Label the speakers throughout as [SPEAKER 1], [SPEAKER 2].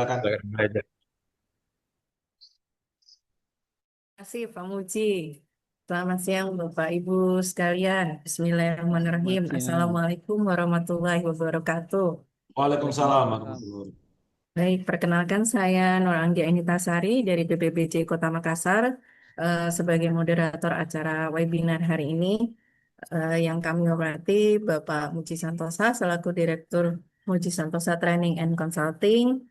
[SPEAKER 1] silakan.
[SPEAKER 2] Silakan belajar.
[SPEAKER 1] Kasih Pak Muji. Selamat siang Bapak Ibu sekalian. Bismillahirrahmanirrahim.
[SPEAKER 3] Selamat siang.
[SPEAKER 1] Assalamualaikum warahmatullahi wabarakatuh.
[SPEAKER 3] Waalaikumsalam.
[SPEAKER 1] Baik,
[SPEAKER 2] Waalaikumsalam
[SPEAKER 3] Waalaikumsalam.
[SPEAKER 2] warahmatullahi
[SPEAKER 1] baik, perkenalkan saya Nur Anggia Initasari dari BPBJ Kota Makassar sebagai moderator acara webinar hari ini. Yang kami hormati Bapak Muji Santosa selaku Direktur Muji Santosa Training and Consulting.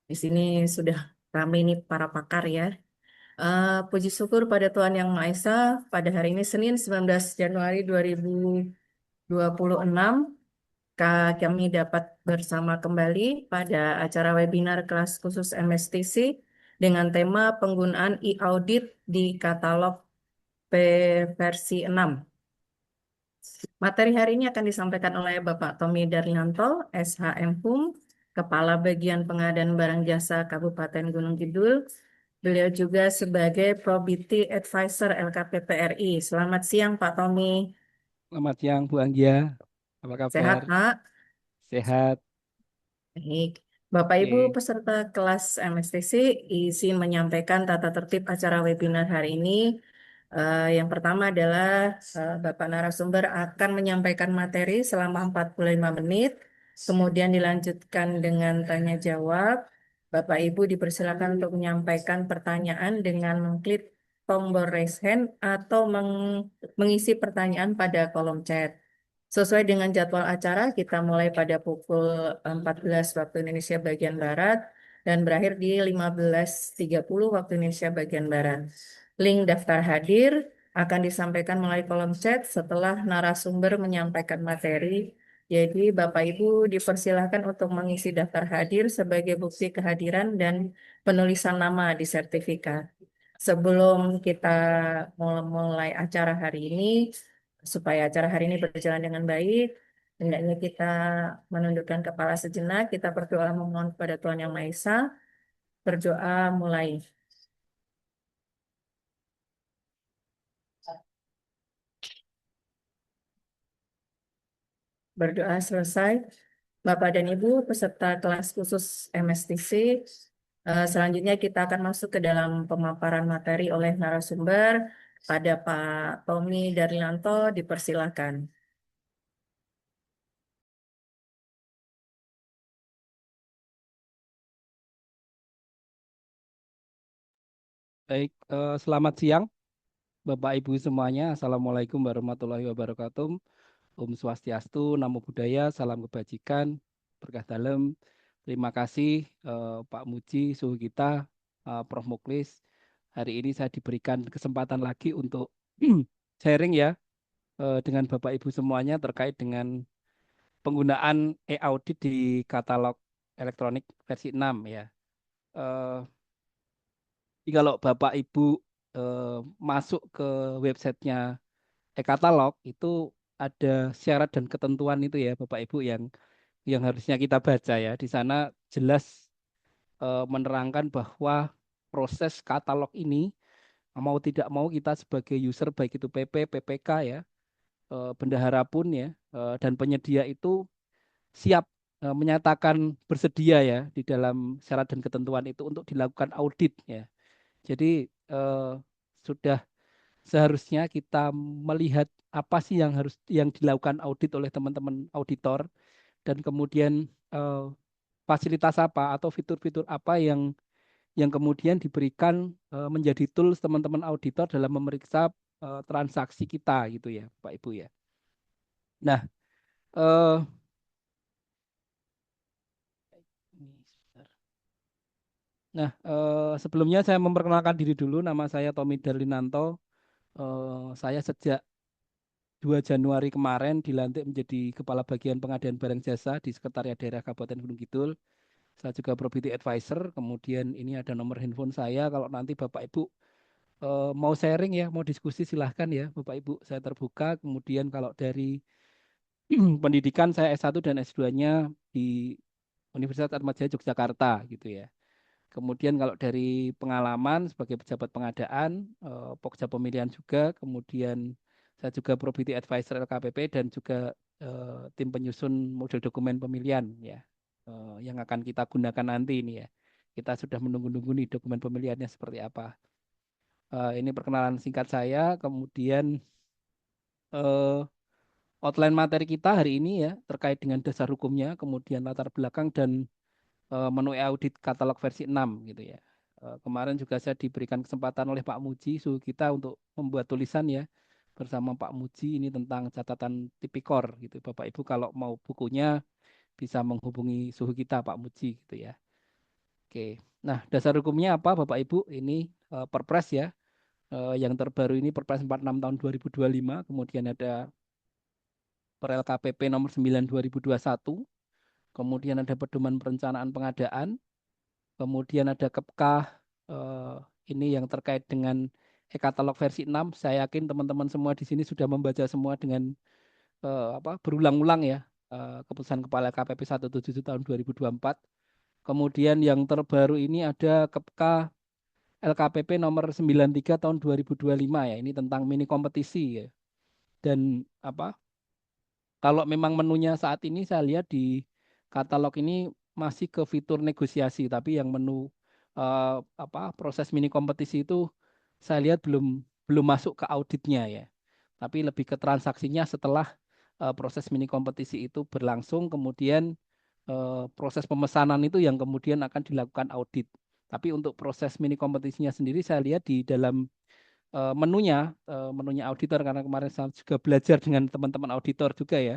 [SPEAKER 1] Di sini sudah ramai ini para pakar ya. Puji syukur pada Tuhan Yang Maha Esa, pada hari ini Senin 19 Januari 2026, kami dapat bersama kembali pada acara webinar kelas khusus MSTC dengan tema penggunaan e-audit di katalog P versi 6. Materi hari ini akan disampaikan oleh Bapak Tommy Darlianto, SHM HUM, Kepala Bagian Pengadaan Barang Jasa Kabupaten Gunung Kidul. Beliau juga sebagai Probity Advisor LKPPRI. Selamat siang Pak Tommy.
[SPEAKER 3] Selamat siang Bu Anggia. Apa kabar?
[SPEAKER 1] Sehat Pak?
[SPEAKER 3] Sehat.
[SPEAKER 1] Baik. Bapak Ibu
[SPEAKER 3] Oke.
[SPEAKER 1] peserta kelas MSTC izin menyampaikan tata tertib acara webinar hari ini. Yang pertama adalah Bapak narasumber akan menyampaikan materi selama 45 menit, kemudian dilanjutkan dengan tanya jawab. Bapak Ibu dipersilakan untuk menyampaikan pertanyaan dengan mengklik tombol raise hand atau mengisi pertanyaan pada kolom chat. Sesuai dengan jadwal acara, kita mulai pada pukul 14 waktu Indonesia bagian Barat dan berakhir di 15.30 waktu Indonesia bagian Barat. Link daftar hadir akan disampaikan melalui kolom chat setelah narasumber menyampaikan materi. Jadi Bapak Ibu dipersilahkan untuk mengisi daftar hadir sebagai bukti kehadiran dan penulisan nama di sertifikat. Sebelum kita mulai acara hari ini, supaya acara hari ini berjalan dengan baik, hendaknya kita menundukkan kepala sejenak, kita berdoa memohon kepada Tuhan Yang Maha Esa. Berdoa mulai. Berdoa selesai. Bapak dan Ibu peserta kelas khusus MSTC, selanjutnya kita akan masuk ke dalam pemaparan materi oleh narasumber. Pada Pak Tommy Darlianto, dipersilakan.
[SPEAKER 3] Baik, selamat siang Bapak Ibu semuanya. Assalamualaikum warahmatullahi wabarakatuh. Om Swastiastu, Namo Buddhaya, salam kebajikan, berkah dalam. Terima kasih Pak Muji, suhu kita, Prof. Muklis. Hari ini saya diberikan kesempatan lagi untuk sharing ya dengan Bapak Ibu semuanya terkait dengan penggunaan e-audit di katalog elektronik versi 6 ya. Eh, jadi kalau Bapak Ibu masuk ke websitenya e-katalog itu ada syarat dan ketentuan itu ya Bapak Ibu yang harusnya kita baca ya. Di sana jelas menerangkan bahwa proses katalog ini mau tidak mau kita sebagai user baik itu PP, PPK ya, bendahara pun ya, dan penyedia itu siap menyatakan bersedia ya di dalam syarat dan ketentuan itu untuk dilakukan audit ya. Jadi eh, sudah seharusnya kita melihat apa sih yang dilakukan audit oleh teman-teman auditor dan kemudian eh, fasilitas apa atau fitur-fitur apa yang kemudian diberikan menjadi tools teman-teman auditor dalam memeriksa transaksi kita gitu ya, Pak Ibu ya. Nah, eh, ini sebentar. Nah, sebelumnya saya memperkenalkan diri dulu. Nama saya Tommy Darlinanto. Saya sejak 2 Januari kemarin dilantik menjadi Kepala Bagian Pengadaan Barang Jasa di Sekretariat Daerah Kabupaten Gunung Kidul. Saya juga Property Advisor. Kemudian ini ada nomor handphone saya. Kalau nanti Bapak Ibu mau sharing ya, mau diskusi silahkan ya, Bapak Ibu. Saya terbuka. Kemudian kalau dari pendidikan saya S1 dan S2-nya di Universitas Atmajaya Yogyakarta gitu ya. Kemudian kalau dari pengalaman sebagai pejabat pengadaan, Pokja pemilihan juga, kemudian saya juga Probity Advisor LKPP dan juga tim penyusun model dokumen pemilihan ya. yang akan kita gunakan nanti ini ya. Kita sudah menunggu-nunggu nih dokumen pemilihannya seperti apa. Ini perkenalan singkat saya, kemudian eh, outline materi kita hari ini ya terkait dengan dasar hukumnya, kemudian latar belakang dan menuai audit katalog versi 6 gitu ya. Kemarin juga saya diberikan kesempatan oleh Pak Muji suhu kita untuk membuat tulisan ya bersama Pak Muji ini tentang catatan tipikor gitu. Bapak Ibu kalau mau bukunya bisa menghubungi suhu kita Pak Muji gitu ya. Oke. Nah, dasar hukumnya apa Bapak Ibu? Ini Perpres ya. Yang terbaru ini Perpres 46 tahun 2025, kemudian ada Per LKPP nomor 9 2021, kemudian ada Pedoman Perencanaan Pengadaan, kemudian ada Kepkah eh, ini yang terkait dengan e-katalog versi 6. Saya yakin teman-teman semua di sini sudah membaca semua dengan berulang-ulang ya keputusan Kepala KPP 177 tahun 2024. Kemudian yang terbaru ini ada Kepkah LKPP nomor 93 tahun 2025 ya. Ini tentang mini kompetisi ya. Dan kalau memang menunya saat ini saya lihat di katalog ini masih ke fitur negosiasi, tapi yang menu proses mini kompetisi itu saya lihat belum belum masuk ke auditnya ya. Tapi lebih ke transaksinya setelah proses mini kompetisi itu berlangsung, kemudian proses pemesanan itu yang kemudian akan dilakukan audit. Tapi untuk proses mini kompetisinya sendiri saya lihat di dalam menunya auditor karena kemarin saya juga belajar dengan teman-teman auditor juga ya.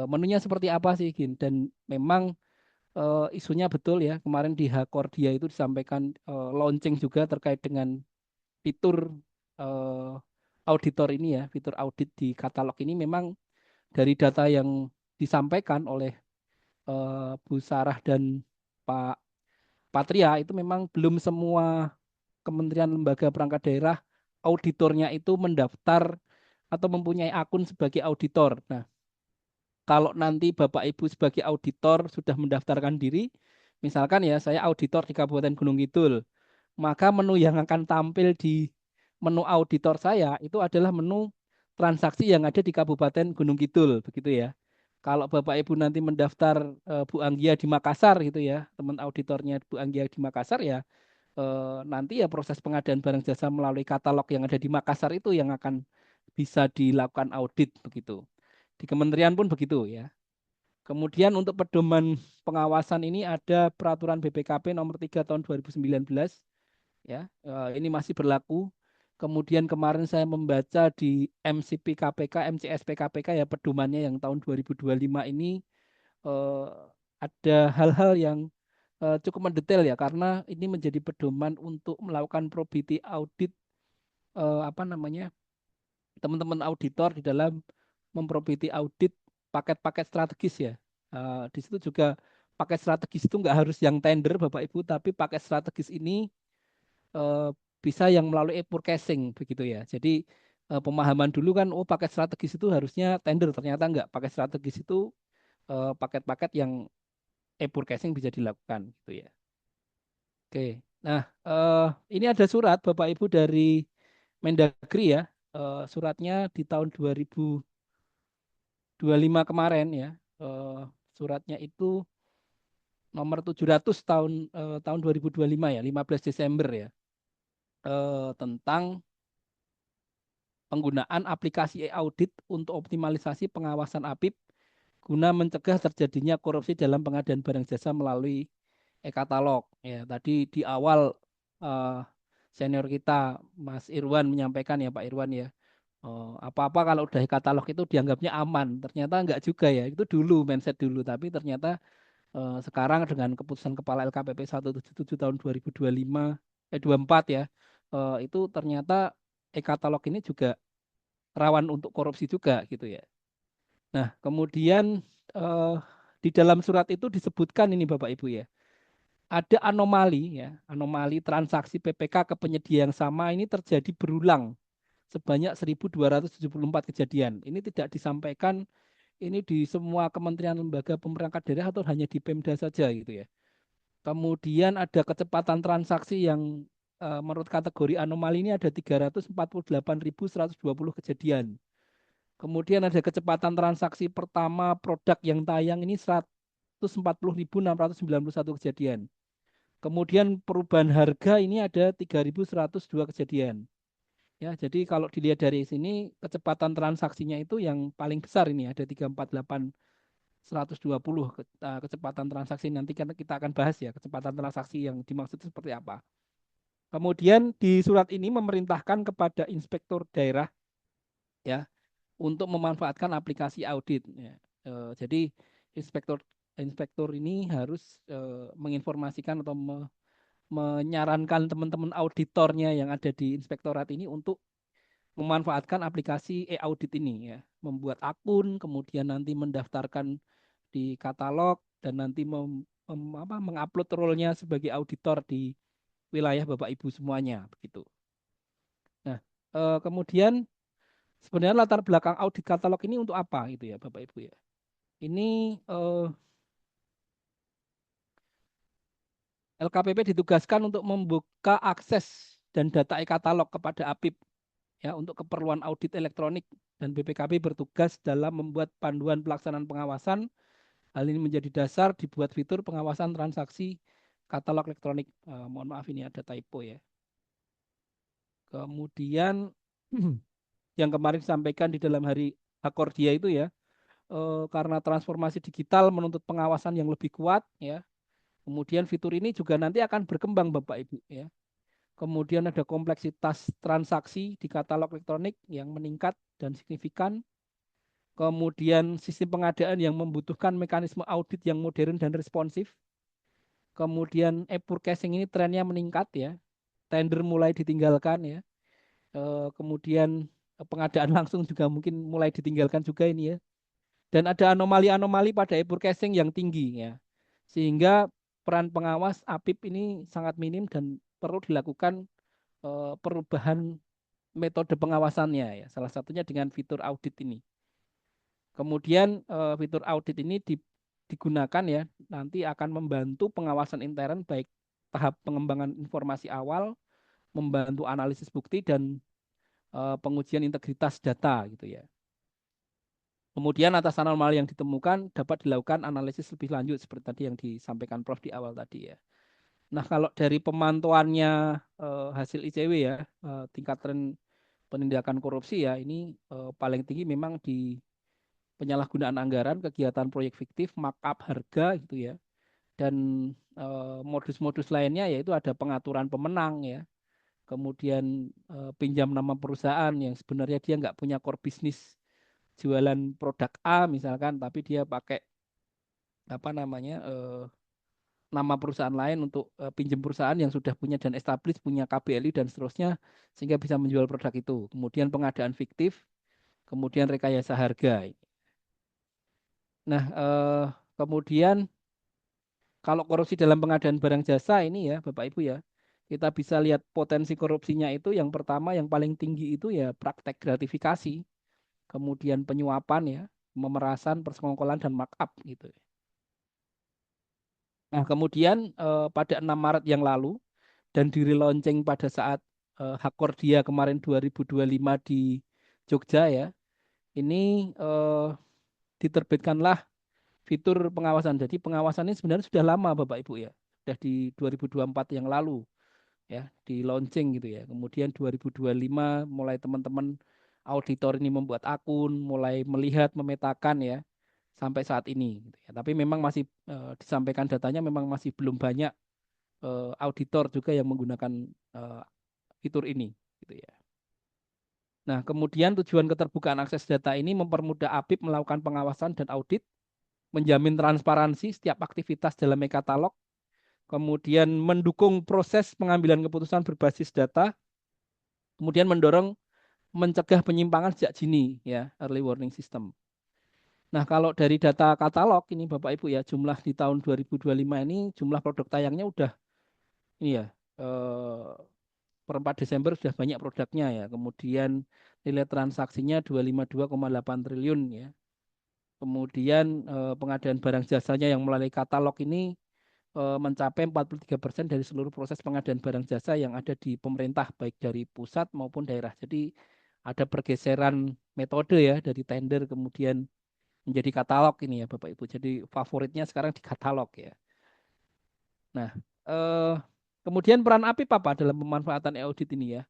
[SPEAKER 3] Menunya seperti apa sih Gin? Dan memang isunya betul ya kemarin di Hakordia itu disampaikan launching juga terkait dengan fitur eh, auditor ini ya, fitur audit di katalog ini memang dari data yang disampaikan oleh Bu Sarah dan Pak Patria itu memang belum semua kementerian lembaga perangkat daerah auditornya itu mendaftar atau mempunyai akun sebagai auditor. Nah, kalau nanti Bapak Ibu sebagai auditor sudah mendaftarkan diri, misalkan ya saya auditor di Kabupaten Gunung Kidul, maka menu yang akan tampil di menu auditor saya itu adalah menu transaksi yang ada di Kabupaten Gunung Kidul, begitu ya. Kalau Bapak Ibu nanti mendaftar Bu Anggia di Makassar gitu ya, teman auditornya Bu Anggia di Makassar ya, nanti ya proses pengadaan barang jasa melalui katalog yang ada di Makassar itu yang akan bisa dilakukan audit begitu. Di kementerian pun begitu ya. Kemudian untuk pedoman pengawasan ini ada peraturan BPKP nomor 3 tahun 2019 ya. Ini masih berlaku. Kemudian kemarin saya membaca di MCP KPK, MCSP KPK ya pedomannya yang tahun 2025 ini eh, ada hal-hal yang cukup mendetail ya karena ini menjadi pedoman untuk melakukan probity audit apa namanya teman-teman auditor di dalam memprobity audit paket-paket strategis ya. Di situ juga paket strategis itu nggak harus yang tender Bapak Ibu, tapi paket strategis ini eh, bisa yang melalui e-purchasing begitu ya. Jadi pemahaman dulu kan oh paket strategis itu harusnya tender, ternyata nggak. Paket strategis itu paket-paket yang e-purchasing bisa dilakukan gitu ya. Oke. Nah, ini ada surat Bapak Ibu dari Mendagri ya. Suratnya di tahun 2025 kemarin ya. Eh, Suratnya itu nomor 700 tahun 2025 ya, 15 Desember ya. Tentang penggunaan aplikasi e-audit untuk optimalisasi pengawasan APIP guna mencegah terjadinya korupsi dalam pengadaan barang jasa melalui e-katalog. Ya, tadi di awal eh, senior kita Mas Irwan menyampaikan ya Pak Irwan ya, apa-apa kalau udah e-katalog itu dianggapnya aman. Ternyata enggak juga ya. Itu dulu mindset dulu, tapi ternyata sekarang dengan keputusan Kepala LKPP 177 tahun 2025 24 ya, itu ternyata e-katalog ini juga rawan untuk korupsi juga gitu ya. Nah, kemudian eh, di dalam surat itu disebutkan ini Bapak Ibu ya, ada anomali ya, anomali transaksi PPK ke penyedia yang sama ini terjadi berulang sebanyak 1.274 kejadian. Ini tidak disampaikan ini di semua kementerian lembaga pemerintah daerah atau hanya di Pemda saja gitu ya. Kemudian ada kecepatan transaksi yang menurut kategori anomali ini ada 348.120 kejadian. Kemudian ada kecepatan transaksi pertama produk yang tayang ini 640.691 kejadian. Kemudian perubahan harga ini ada 3.102 kejadian. Ya, jadi kalau dilihat dari sini kecepatan transaksinya itu yang paling besar ini ada 348.120 kecepatan transaksi. Nanti kan kita akan bahas ya kecepatan transaksi yang dimaksud itu seperti apa. Kemudian di surat ini memerintahkan kepada inspektur daerah ya untuk memanfaatkan aplikasi audit. Ya. Jadi inspektur inspektur ini harus menginformasikan atau menyarankan teman-teman auditornya yang ada di inspektorat ini untuk memanfaatkan aplikasi e-audit ini ya, membuat akun, kemudian nanti mendaftarkan di katalog dan nanti mengupload role-nya sebagai auditor di wilayah Bapak Ibu semuanya begitu. Nah, kemudian sebenarnya latar belakang audit katalog ini untuk apa gitu ya Bapak Ibu ya. Ini LKPP ditugaskan untuk membuka akses dan data e-katalog kepada APIP ya untuk keperluan audit elektronik dan BPKP bertugas dalam membuat panduan pelaksanaan pengawasan. Hal ini menjadi dasar dibuat fitur pengawasan transaksi katalog elektronik. Mohon maaf ini ada typo ya. Kemudian yang kemarin disampaikan di dalam hari Akordia itu ya, karena transformasi digital menuntut pengawasan yang lebih kuat ya. Kemudian fitur ini juga nanti akan berkembang Bapak Ibu ya. Kemudian ada kompleksitas transaksi di katalog elektronik yang meningkat dan signifikan. Kemudian sistem pengadaan yang membutuhkan mekanisme audit yang modern dan responsif. Kemudian e-purchasing ini trennya meningkat ya. Tender mulai ditinggalkan ya. Kemudian pengadaan langsung juga mungkin mulai ditinggalkan juga ini ya. Dan ada anomali-anomali pada e-purchasing yang tinggi ya. Sehingga peran pengawas APIP ini sangat minim dan perlu dilakukan perubahan metode pengawasannya ya. Salah satunya dengan fitur audit ini. Kemudian fitur audit ini digunakan ya, nanti akan membantu pengawasan intern baik tahap pengembangan informasi awal, membantu analisis bukti dan pengujian integritas data gitu ya. Kemudian atas anomali yang ditemukan dapat dilakukan analisis lebih lanjut seperti tadi yang disampaikan Prof di awal tadi ya. Nah, kalau dari pemantauannya hasil ICW ya, tingkat tren penindakan korupsi ya ini paling tinggi memang di penyalahgunaan anggaran, kegiatan proyek fiktif, markup harga gitu ya. Dan modus-modus lainnya yaitu ada pengaturan pemenang ya. Kemudian pinjam nama perusahaan yang sebenarnya dia nggak punya core bisnis jualan produk A misalkan, tapi dia pakai apa namanya nama perusahaan lain untuk pinjam perusahaan yang sudah punya dan established, punya KBLI dan seterusnya, sehingga bisa menjual produk itu. Kemudian pengadaan fiktif, kemudian rekayasa harga. Nah, kemudian kalau korupsi dalam pengadaan barang jasa ini ya, Bapak Ibu ya, kita bisa lihat potensi korupsinya itu yang pertama yang paling tinggi itu ya praktek gratifikasi, kemudian penyuapan ya, pemerasan, persekongkolan dan markup gitu. Nah, kemudian pada 6 Maret yang lalu dan di relaunching pada saat Hakordia kemarin 2025 di Jogja ya, ini diterbitkanlah fitur pengawasan. Jadi pengawasan ini sebenarnya sudah lama Bapak Ibu ya. Sudah di 2024 yang lalu ya, di launching gitu ya. Kemudian 2025 mulai teman-teman auditor ini membuat akun, mulai melihat, memetakan ya sampai saat ini gitu ya. Tapi memang masih disampaikan datanya memang masih belum banyak auditor juga yang menggunakan eh, fitur ini gitu ya. Nah, kemudian tujuan keterbukaan akses data ini mempermudah APIP melakukan pengawasan dan audit, menjamin transparansi setiap aktivitas dalam e-katalog, kemudian mendukung proses pengambilan keputusan berbasis data, kemudian mendorong mencegah penyimpangan sejak dini ya, early warning system. Nah, kalau dari data katalog ini Bapak Ibu ya, jumlah di tahun 2025 ini jumlah produk tayangnya udah ini ya per 4 Desember sudah banyak produknya ya. Kemudian nilai transaksinya 252,8 triliun ya. Kemudian pengadaan barang jasanya yang melalui katalog ini mencapai 43% dari seluruh proses pengadaan barang jasa yang ada di pemerintah baik dari pusat maupun daerah. Jadi ada pergeseran metode ya dari tender kemudian menjadi katalog ini ya Bapak Ibu. Jadi favoritnya sekarang di katalog ya. Nah, eh, kemudian peran APIP apa dalam pemanfaatan e-audit ini ya?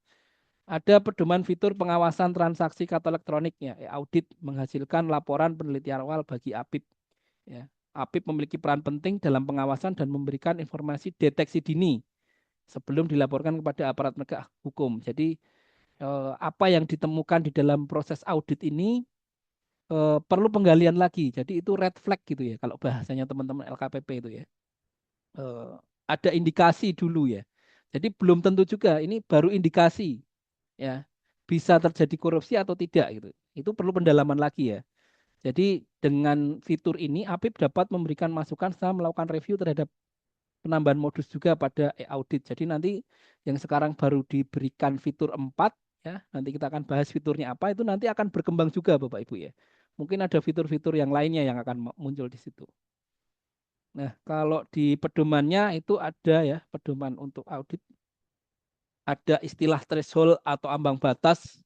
[SPEAKER 3] Ada pedoman fitur pengawasan transaksi kartu elektroniknya. E-audit menghasilkan laporan penelitian awal bagi APIP. Ya. APIP memiliki peran penting dalam pengawasan dan memberikan informasi deteksi dini sebelum dilaporkan kepada aparat penegak hukum. Jadi apa yang ditemukan di dalam proses audit ini perlu penggalian lagi. Jadi itu red flag gitu ya kalau bahasanya teman-teman LKPP itu ya. Eh, ada indikasi dulu ya. Jadi belum tentu juga ini baru indikasi ya bisa terjadi korupsi atau tidak gitu. Itu perlu pendalaman lagi ya. Jadi dengan fitur ini APIP dapat memberikan masukan serta melakukan review terhadap penambahan modus juga pada e-audit. Jadi nanti yang sekarang baru diberikan fitur 4 ya, nanti kita akan bahas fiturnya apa itu nanti akan berkembang juga Bapak Ibu ya. Mungkin ada fitur-fitur yang lainnya yang akan muncul di situ. Nah, kalau di pedomannya itu ada ya, pedoman untuk audit, ada istilah threshold atau ambang batas,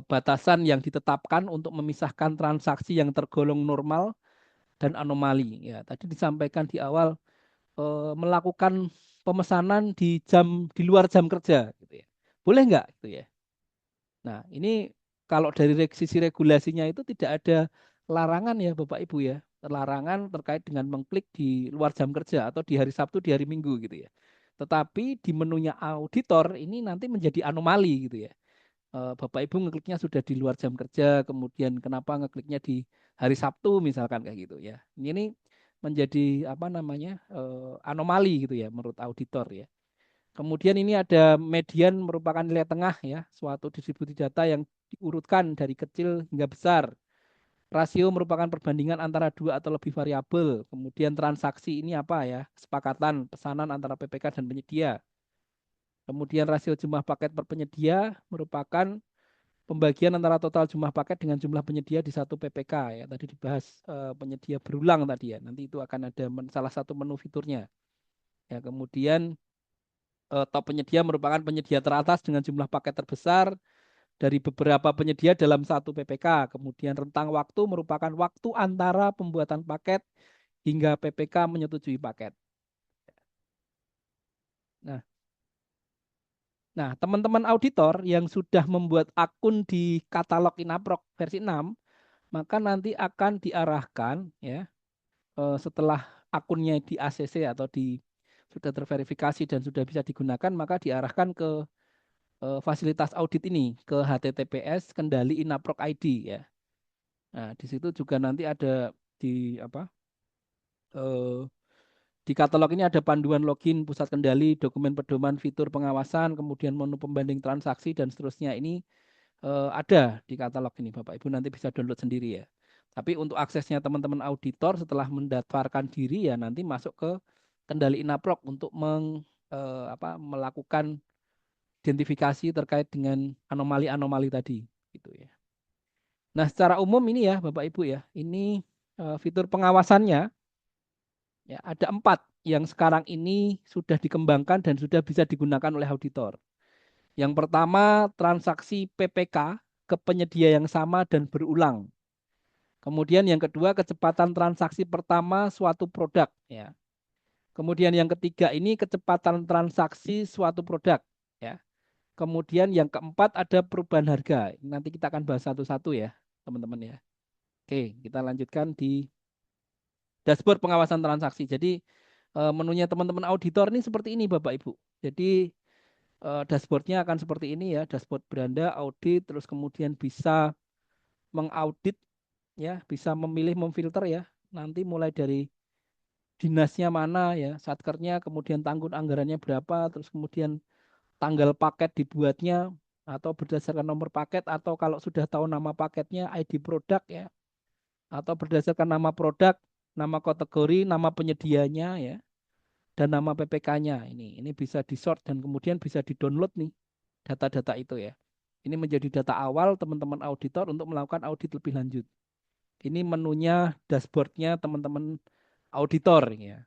[SPEAKER 3] batasan yang ditetapkan untuk memisahkan transaksi yang tergolong normal dan anomali. Ya, tadi disampaikan di awal melakukan pemesanan di luar jam kerja gitu ya. Boleh nggak gitu ya? Nah, ini kalau dari sisi regulasinya itu tidak ada larangan ya Bapak Ibu ya. Larangan terkait dengan mengklik di luar jam kerja atau di hari Sabtu, di hari Minggu gitu ya. Tetapi di menunya auditor ini nanti menjadi anomali gitu ya. Bapak Ibu ngekliknya sudah di luar jam kerja, kemudian kenapa ngekliknya di hari Sabtu misalkan kayak gitu ya. Ini menjadi apa namanya anomali gitu ya menurut auditor ya. Kemudian ini ada median merupakan nilai tengah ya, suatu distribusi data yang diurutkan dari kecil hingga besar. Rasio merupakan perbandingan antara dua atau lebih variabel. Kemudian transaksi ini apa ya? Kesepakatan pesanan antara PPK dan penyedia. Kemudian rasio jumlah paket per penyedia merupakan pembagian antara total jumlah paket dengan jumlah penyedia di satu PPK ya. Tadi dibahas penyedia berulang tadi ya. Nanti itu akan ada salah satu menu fiturnya. Ya, kemudian top penyedia merupakan penyedia teratas dengan jumlah paket terbesar dari beberapa penyedia dalam satu PPK. Kemudian rentang waktu merupakan waktu antara pembuatan paket hingga PPK menyetujui paket. Nah, nah, teman-teman auditor yang sudah membuat akun di katalog Inaprok versi 6, maka nanti akan diarahkan ya setelah akunnya di ACC atau di sudah terverifikasi dan sudah bisa digunakan, maka diarahkan ke fasilitas audit ini ke HTTPS Kendali Inaprok ID ya. Nah, di situ juga nanti ada di apa eh, di katalog ini ada panduan login pusat kendali, dokumen pedoman fitur pengawasan, kemudian menu pembanding transaksi dan seterusnya ini ada di katalog ini Bapak Ibu nanti bisa download sendiri ya. Tapi untuk aksesnya teman-teman auditor setelah mendaftarkan diri ya nanti masuk ke kendali Inaprok untuk melakukan identifikasi terkait dengan anomali-anomali tadi gitu ya. Nah, secara umum ini ya Bapak Ibu ya, ini fitur pengawasannya ya ada 4 yang sekarang ini sudah dikembangkan dan sudah bisa digunakan oleh auditor. Yang pertama, transaksi PPK ke penyedia yang sama dan berulang. Kemudian yang kedua, kecepatan transaksi pertama suatu produk ya. Kemudian yang ketiga ini kecepatan transaksi suatu produk ya. Kemudian yang keempat ada perubahan harga. Nanti kita akan bahas satu-satu ya, teman-teman ya. Oke, kita lanjutkan di dashboard pengawasan transaksi. Jadi menunya teman-teman auditor ini seperti ini Bapak Ibu. Jadi dashboardnya akan seperti ini ya, dashboard beranda, audit, terus kemudian bisa mengaudit ya, bisa memilih, memfilter ya. Nanti mulai dari dinasnya mana ya, satkernya, kemudian tanggung anggarannya berapa, terus kemudian tanggal paket dibuatnya atau berdasarkan nomor paket atau kalau sudah tahu nama paketnya ID produk ya atau berdasarkan nama produk, nama kategori, nama penyedianya ya dan nama PPK-nya. Ini bisa di-sort dan kemudian bisa di-download nih data-data itu ya. Ini menjadi data awal teman-teman auditor untuk melakukan audit lebih lanjut. Ini menunya dashboardnya teman-teman auditor ya.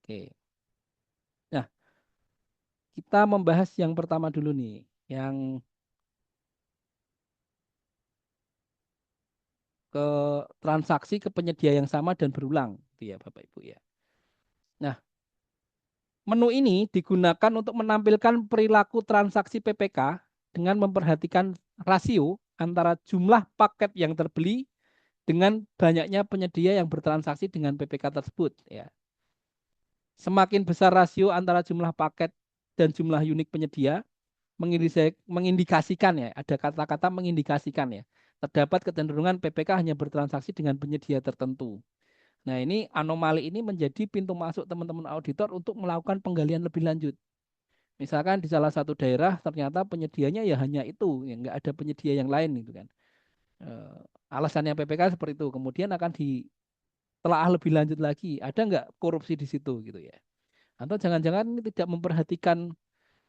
[SPEAKER 3] Oke. Nah, kita membahas yang pertama dulu nih, yang ke transaksi ke penyedia yang sama dan berulang, gitu ya Bapak Ibu ya. Nah, menu ini digunakan untuk menampilkan perilaku transaksi PPK dengan memperhatikan rasio antara jumlah paket yang terbeli dengan banyaknya penyedia yang bertransaksi dengan PPK tersebut ya. Semakin besar rasio antara jumlah paket dan jumlah unit penyedia mengindikasikan ya, ada kata-kata mengindikasikan ya. Terdapat kecenderungan PPK hanya bertransaksi dengan penyedia tertentu. Nah, ini anomali ini menjadi pintu masuk teman-teman auditor untuk melakukan penggalian lebih lanjut. Misalkan di salah satu daerah ternyata penyedianya ya hanya itu, ya nggak ada penyedia yang lain gitu kan. Eh, Alasannya PPK seperti itu. Kemudian akan ditelaah lebih lanjut lagi, ada nggak korupsi di situ gitu ya. Atau jangan-jangan ini tidak memperhatikan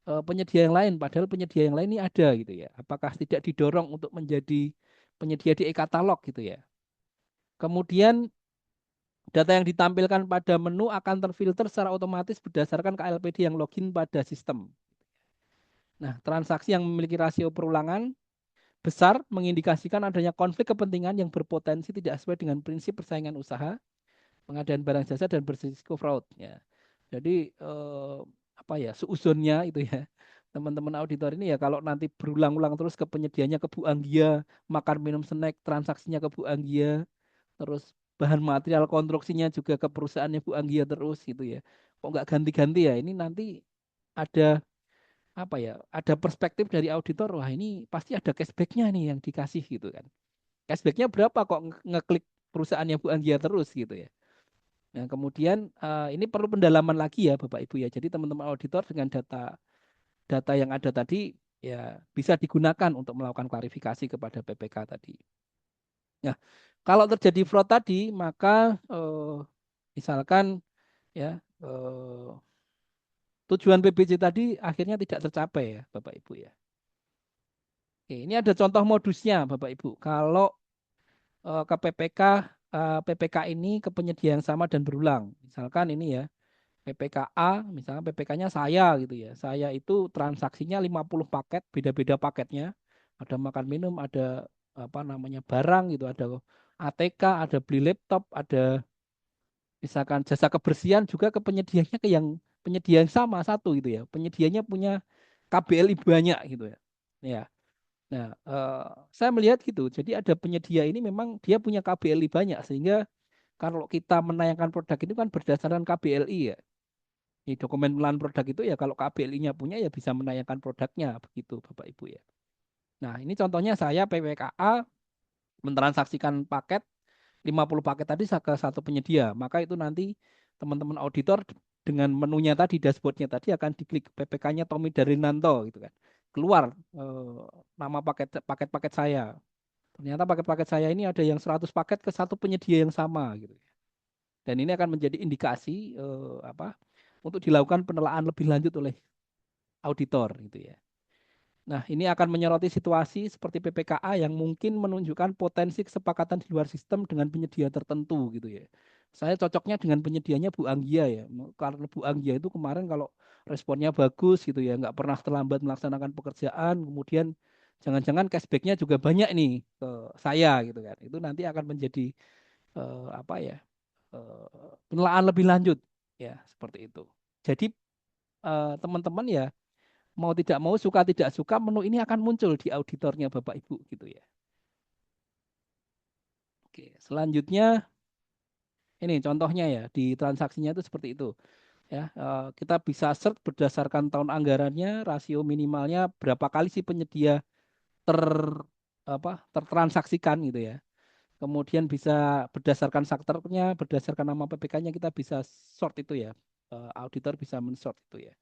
[SPEAKER 3] penyedia yang lain, padahal penyedia yang lain ini ada gitu ya. Apakah tidak didorong untuk menjadi penyedia di e-katalog gitu ya. Kemudian data yang ditampilkan pada menu akan terfilter secara otomatis berdasarkan KLPD yang login pada sistem. Nah, transaksi yang memiliki rasio perulangan besar mengindikasikan adanya konflik kepentingan yang berpotensi tidak sesuai dengan prinsip persaingan usaha, pengadaan barang jasa dan berisiko fraud. Ya. Jadi apa ya seuzonnya itu ya teman-teman auditor ini ya kalau nanti berulang-ulang terus ke penyedianya ke Bu Anggia, makan minum snack transaksinya ke Bu Anggia, terus bahan material konstruksinya juga ke perusahaannya Bu Anggia terus gitu ya. Kok nggak ganti-ganti ya? Ini nanti ada apa ya? Ada perspektif dari auditor, wah ini pasti ada cashbacknya nih yang dikasih gitu kan. Cashbacknya berapa kok ngeklik perusahaannya Bu Anggia terus gitu ya. Nah, kemudian ini perlu pendalaman lagi ya Bapak Ibu ya. Jadi teman-teman auditor dengan data data yang ada tadi ya bisa digunakan untuk melakukan klarifikasi kepada PPK tadi. Nah, kalau terjadi fraud tadi, maka misalkan ya tujuan PBJ tadi akhirnya tidak tercapai ya Bapak Ibu ya. Oke, ini ada contoh modusnya Bapak Ibu. Kalau ke PPK PPK ini ke penyedia yang sama dan berulang. Misalkan ini ya PPKA, misalnya PPK-nya saya gitu ya. Saya itu transaksinya 50 paket, beda-beda paketnya. Ada makan minum, ada apa namanya barang gitu, ada ATK, ada beli laptop, ada misalkan jasa kebersihan juga ke penyedianya ke yang penyedia yang sama satu gitu ya. Penyedianya punya KBLI banyak gitu ya. Ya. Nah, saya melihat gitu. Jadi ada penyedia ini memang dia punya KBLI banyak sehingga kalau kita menayangkan produk itu kan berdasarkan KBLI ya. Di dokumen pengenalan produk itu ya kalau KBLI-nya punya ya bisa menayangkan produknya begitu Bapak Ibu ya. Nah, ini contohnya saya PPKA mentransaksikan paket 50 paket tadi ke satu penyedia. Maka itu nanti teman-teman auditor dengan menunya tadi, dashboardnya tadi akan diklik PPK-nya Tommy Darinanto gitu kan. Keluar nama paket-paket saya. Ternyata paket-paket saya ini ada yang 100 paket ke satu penyedia yang sama gitu. Dan ini akan menjadi indikasi apa untuk dilakukan penelaahan lebih lanjut oleh auditor gitu ya. Nah, ini akan menyoroti situasi seperti PPKA yang mungkin menunjukkan potensi kesepakatan di luar sistem dengan penyedia tertentu gitu ya. Saya cocoknya dengan penyedianya Bu Anggia ya. Karena Bu Anggia itu kemarin kalau responnya bagus gitu ya, nggak pernah terlambat melaksanakan pekerjaan, kemudian jangan-jangan cashbacknya juga banyak nih ke saya gitu kan. Itu nanti akan menjadi apa ya penelaahan lebih lanjut ya seperti itu. Jadi teman-teman ya mau tidak mau suka tidak suka menu ini akan muncul di auditornya Bapak Ibu gitu ya. Oke, selanjutnya ini contohnya ya di transaksinya itu seperti itu ya. Kita bisa search berdasarkan tahun anggarannya, rasio minimalnya berapa kali sih penyedia ter tertransaksikan gitu ya. Kemudian bisa berdasarkan sektornya, berdasarkan nama PPK-nya kita bisa sort itu ya. Auditor bisa men-sort itu ya.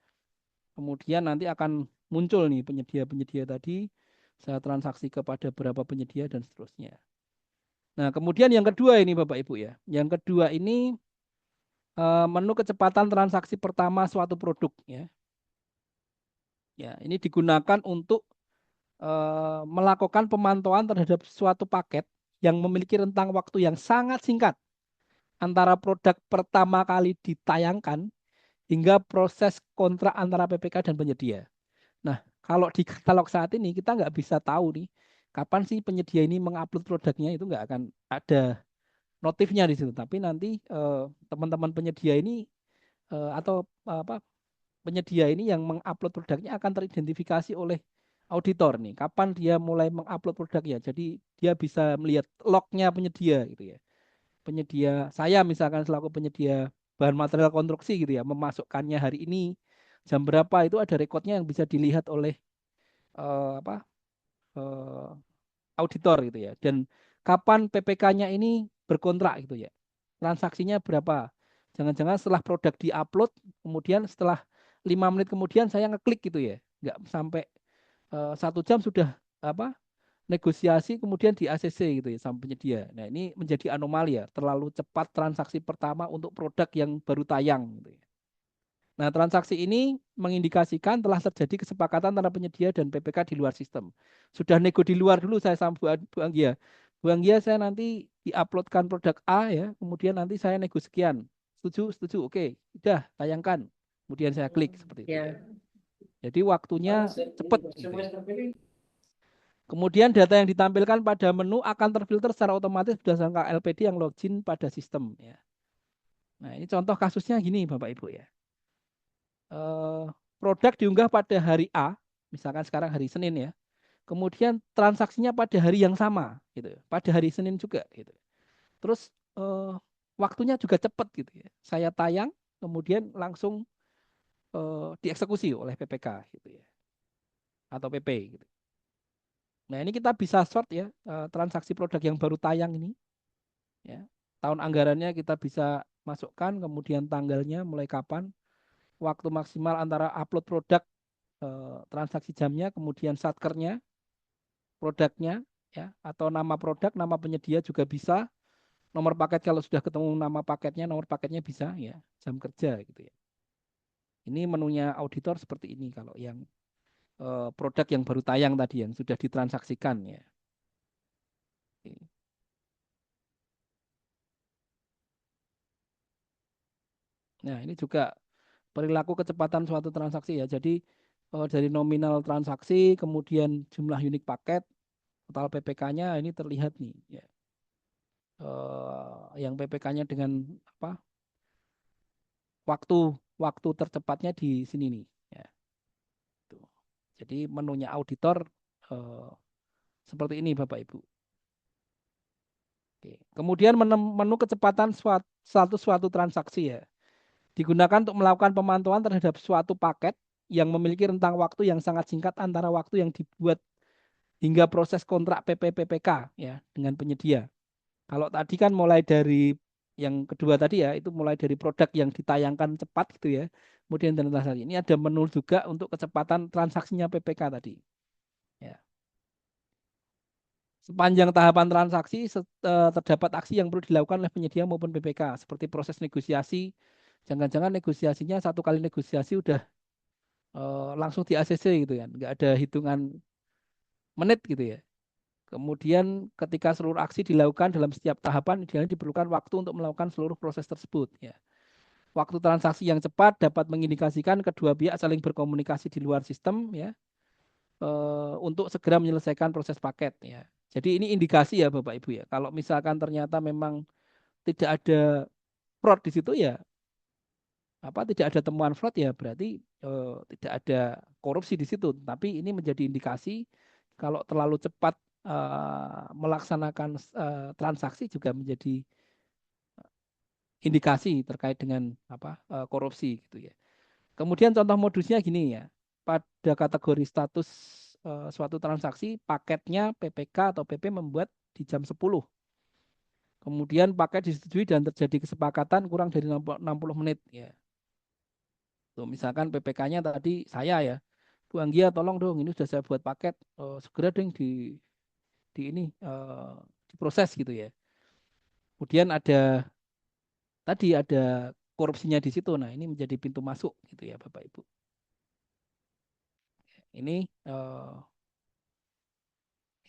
[SPEAKER 3] Kemudian nanti akan muncul nih penyedia-penyedia tadi, saya transaksi kepada berapa penyedia dan seterusnya. Nah, kemudian yang kedua ini Bapak Ibu ya. Yang kedua ini menu kecepatan transaksi pertama suatu produk ya. Ya, ini digunakan untuk melakukan pemantauan terhadap suatu paket yang memiliki rentang waktu yang sangat singkat antara produk pertama kali ditayangkan hingga proses kontrak antara PPK dan penyedia. Nah, kalau di katalog saat ini kita nggak bisa tahu nih kapan sih penyedia ini mengupload produknya itu nggak akan ada notifnya di situ. Tapi nanti teman-teman penyedia ini atau apa penyedia ini yang mengupload produknya akan teridentifikasi oleh auditor nih. Kapan dia mulai mengupload produknya. Jadi dia bisa melihat lognya penyedia gitu ya. Penyedia saya misalkan selaku penyedia bahan material konstruksi gitu ya, memasukkannya hari ini jam berapa itu ada rekodnya yang bisa dilihat oleh apa eh, auditor gitu ya. Dan kapan PPK-nya ini berkontrak gitu ya. Transaksinya berapa? Jangan-jangan setelah produk diupload, kemudian setelah 5 menit kemudian saya ngeklik gitu ya. Nggak sampai 1 jam sudah apa negosiasi kemudian di ACC gitu ya sama penyedia. Nah ini menjadi anomali ya, terlalu cepat transaksi pertama untuk produk yang baru tayang gitu ya. Nah, transaksi ini mengindikasikan telah terjadi kesepakatan antara penyedia dan PPK di luar sistem. Sudah nego di luar dulu saya sama Bu Anggia. Bu Anggia saya nanti diuploadkan produk A ya, kemudian nanti saya nego sekian. Setuju, setuju, oke. Udah, tayangkan. Kemudian saya klik seperti itu ya.
[SPEAKER 1] Ya.
[SPEAKER 3] Jadi waktunya cepat gitu ya. Kemudian data yang ditampilkan pada menu akan terfilter secara otomatis berdasarkan LPD yang login pada sistem ya. Nah, ini contoh kasusnya gini Bapak Ibu ya. eh, Produk diunggah pada hari A, misalkan sekarang hari Senin ya, kemudian transaksinya pada hari yang sama, gitu, pada hari Senin juga, gitu. Terus waktunya juga cepat, gitu ya. Saya tayang, kemudian langsung dieksekusi oleh PPK, gitu ya, atau PP, gitu. Nah ini kita bisa sort ya transaksi produk yang baru tayang ini, ya. Tahun anggarannya kita bisa masukkan, kemudian tanggalnya mulai kapan, waktu maksimal antara upload produk transaksi jamnya, kemudian satkernya, produknya, ya, atau nama produk, nama penyedia juga bisa. Nomor paket kalau sudah ketemu nama paketnya, nomor paketnya bisa, ya, jam kerja gitu ya. Ini menunya auditor seperti ini kalau yang produk yang baru tayang tadi yang sudah ditransaksikan ya. Nah, ini juga perilaku kecepatan suatu transaksi ya. Jadi dari nominal transaksi, kemudian jumlah unit paket, total PPK-nya ini terlihat nih ya. Yang PPK-nya dengan apa waktu waktu tercepatnya di sini nih ya. Tuh. Jadi menunya auditor eh, seperti ini Bapak Ibu. Oke. Kemudian menu kecepatan suatu transaksi ya. Digunakan untuk melakukan pemantauan terhadap suatu paket yang memiliki rentang waktu yang sangat singkat antara waktu yang dibuat hingga proses kontrak PPPPK ya dengan penyedia. Kalau tadi kan mulai dari yang kedua tadi ya, itu mulai dari produk yang ditayangkan cepat gitu ya. Kemudian dan transaksi. Ini ada menu juga untuk kecepatan transaksinya PPK tadi. Ya. Sepanjang tahapan transaksi terdapat aksi yang perlu dilakukan oleh penyedia maupun PPK seperti proses negosiasi. Jangan-jangan negosiasinya satu kali negosiasi udah langsung di ACC gitu kan, nggak ada hitungan menit gitu ya. Kemudian ketika seluruh aksi dilakukan dalam setiap tahapan, idealnya diperlukan waktu untuk melakukan seluruh proses tersebut. Ya. Waktu transaksi yang cepat dapat mengindikasikan kedua pihak saling berkomunikasi di luar sistem, ya, untuk segera menyelesaikan proses paket. Ya. Jadi ini indikasi ya Bapak Ibu ya. Kalau misalkan ternyata memang tidak ada fraud di situ ya, tidak ada temuan fraud ya berarti tidak ada korupsi di situ. Tapi ini menjadi indikasi kalau terlalu cepat melaksanakan transaksi juga menjadi indikasi terkait dengan korupsi gitu ya. Kemudian contoh modusnya gini ya. Pada kategori status suatu transaksi, paketnya PPK atau PP membuat di jam 10. Kemudian paket disetujui dan terjadi kesepakatan kurang dari 60 menit ya. Tuh, misalkan PPK-nya tadi saya ya. Bu Anggia tolong dong ini sudah saya buat paket segera dong di ini diproses gitu ya. Kemudian ada korupsinya di situ. Nah, ini menjadi pintu masuk gitu ya Bapak Ibu. Ini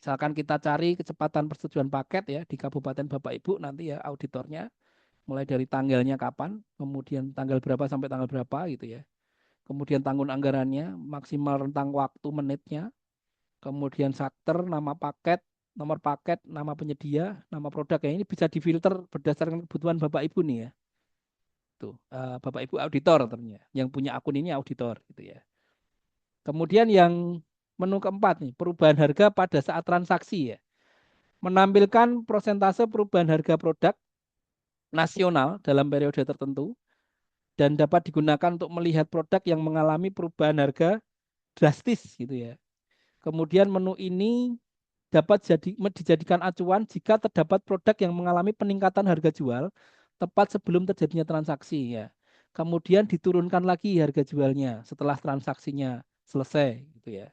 [SPEAKER 3] misalkan kita cari kecepatan persetujuan paket ya di Kabupaten Bapak Ibu nanti ya auditornya mulai dari tanggalnya kapan, kemudian tanggal berapa sampai tanggal berapa gitu ya. Kemudian tanggung anggarannya, maksimal rentang waktu menitnya, kemudian sakter, nama paket, nomor paket, nama penyedia, nama produk ya. Ini bisa difilter berdasarkan kebutuhan Bapak Ibu nih ya. Tuh, Bapak Ibu auditor ternyata. Yang punya akun ini auditor gitu ya. Kemudian yang menu keempat nih, perubahan harga pada saat transaksi ya. Menampilkan prosentase perubahan harga produk nasional dalam periode tertentu dan dapat digunakan untuk melihat produk yang mengalami perubahan harga drastis gitu ya. Kemudian menu ini dapat dijadikan acuan jika terdapat produk yang mengalami peningkatan harga jual tepat sebelum terjadinya transaksi ya. Kemudian diturunkan lagi harga jualnya setelah transaksinya selesai gitu ya.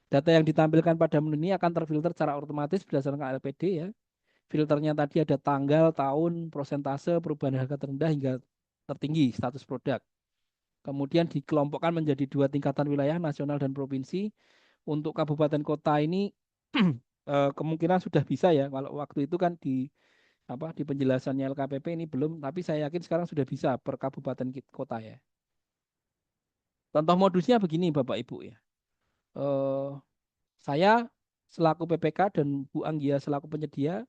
[SPEAKER 3] Data yang ditampilkan pada menu ini akan terfilter secara otomatis berdasarkan LPD ya. Filternya tadi ada tanggal, tahun, prosentase, perubahan harga terendah hingga tertinggi status produk. Kemudian dikelompokkan menjadi dua tingkatan wilayah, nasional dan provinsi. Untuk kabupaten kota ini kemungkinan sudah bisa ya. Kalau waktu itu kan di penjelasannya LKPP ini belum, tapi saya yakin sekarang sudah bisa per kabupaten kota ya. Contoh modusnya begini Bapak Ibu ya. Eh, saya selaku PPK dan Bu Anggia selaku penyedia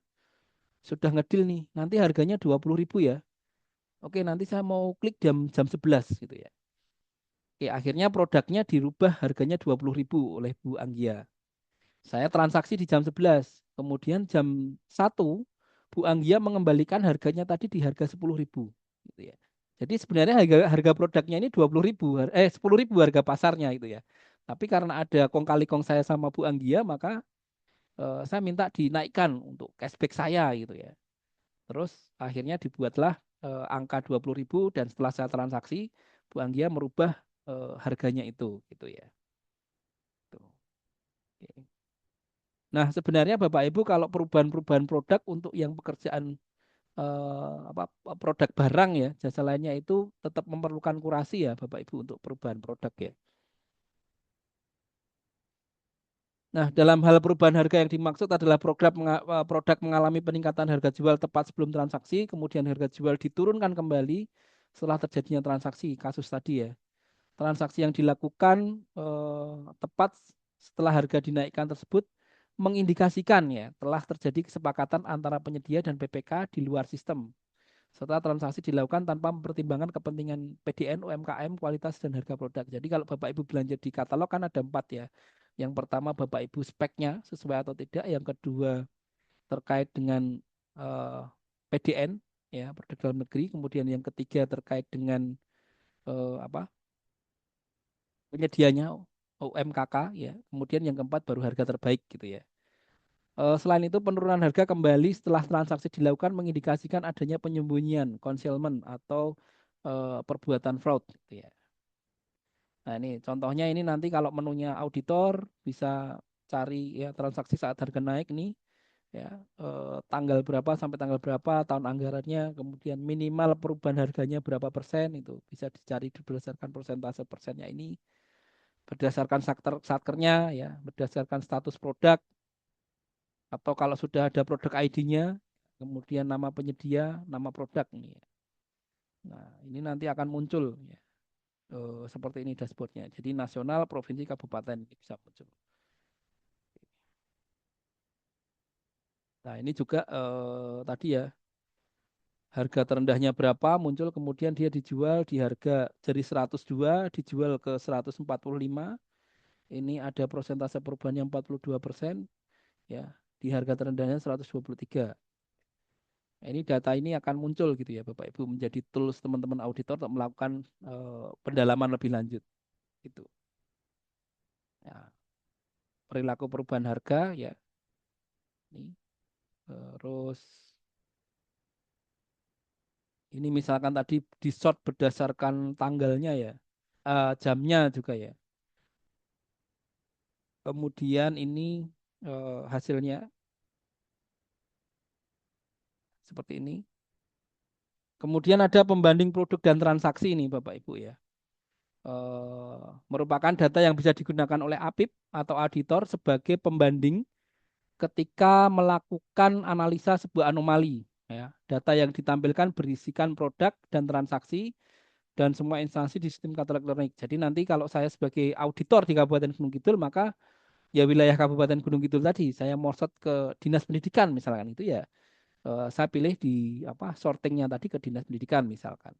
[SPEAKER 3] sudah ngedil nih. Nanti harganya 20.000 ya. Oke, nanti saya mau klik jam jam 11 gitu ya. Oke, akhirnya produknya dirubah harganya 20.000 oleh Bu Anggia. Saya transaksi di jam 11. Kemudian jam 1 Bu Anggia mengembalikan harganya tadi di harga 10.000 gitu ya. Jadi sebenarnya harga harga produknya ini 20.000, 10.000 harga pasarnya itu ya. Tapi karena ada kong kali kong saya sama Bu Anggia, maka saya minta dinaikkan untuk cashback saya gitu ya. Terus akhirnya dibuatlah angka 20.000 dan setelah saya transaksi, Bu Anggia merubah harganya itu gitu ya. Tuh. Oke. Nah, sebenarnya Bapak Ibu kalau perubahan-perubahan produk untuk yang pekerjaan produk barang ya, jasa lainnya itu tetap memerlukan kurasi ya Bapak Ibu untuk perubahan produk ya. Nah, dalam hal perubahan harga yang dimaksud adalah produk mengalami peningkatan harga jual tepat sebelum transaksi, kemudian harga jual diturunkan kembali setelah terjadinya transaksi, kasus tadi ya. Transaksi yang dilakukan tepat setelah harga dinaikkan tersebut mengindikasikan ya telah terjadi kesepakatan antara penyedia dan PPK di luar sistem. Setelah transaksi dilakukan tanpa mempertimbangkan kepentingan PDN, UMKM, kualitas dan harga produk. Jadi kalau Bapak Ibu belanja di katalog kan ada 4 ya. Yang pertama Bapak Ibu speknya sesuai atau tidak. Yang kedua terkait dengan PDN ya produk dalam negeri. Kemudian yang ketiga terkait dengan apa penyedianya UMKK ya. Kemudian yang keempat baru harga terbaik gitu ya. Selain itu penurunan harga kembali setelah transaksi dilakukan mengindikasikan adanya penyembunyian, concealment atau perbuatan fraud gitu ya. Nah, ini contohnya ini nanti kalau menunya auditor bisa cari ya transaksi saat harga naik nih ya tanggal berapa sampai tanggal berapa tahun anggarannya, kemudian minimal perubahan harganya berapa persen itu bisa dicari berdasarkan persentase persennya ini berdasarkan satkernya ya, berdasarkan status produk atau kalau sudah ada produk ID-nya, kemudian nama penyedia, nama produk ini. Nah, ini nanti akan muncul ya, seperti ini dashboardnya. Jadi nasional, provinsi, kabupaten ini bisa muncul. Nah, ini juga tadi ya harga terendahnya berapa muncul kemudian dia dijual di harga dari 102 dijual ke 145. Ini ada persentase perubahannya 42% ya. Di harga terendahnya 123. Nah, ini data ini akan muncul gitu ya Bapak Ibu menjadi tools teman-teman auditor untuk melakukan pendalaman lebih lanjut gitu. Ya, perilaku perubahan harga ya. Ini terus ini misalkan tadi di sort berdasarkan tanggalnya ya. Jamnya juga ya. Kemudian ini hasilnya seperti ini. Kemudian ada pembanding produk dan transaksi ini Bapak Ibu ya. Merupakan data yang bisa digunakan oleh APIP atau auditor sebagai pembanding ketika melakukan analisa sebuah anomali. Ya. Data yang ditampilkan berisikan produk dan transaksi dan semua instansi di sistem katalog elektronik. Jadi nanti kalau saya sebagai auditor di Kabupaten Gunung Kidul, maka ya wilayah Kabupaten Gunung Kidul tadi, saya morsot ke Dinas Pendidikan misalkan itu ya, saya pilih di apa sortingnya tadi ke Dinas Pendidikan misalkan.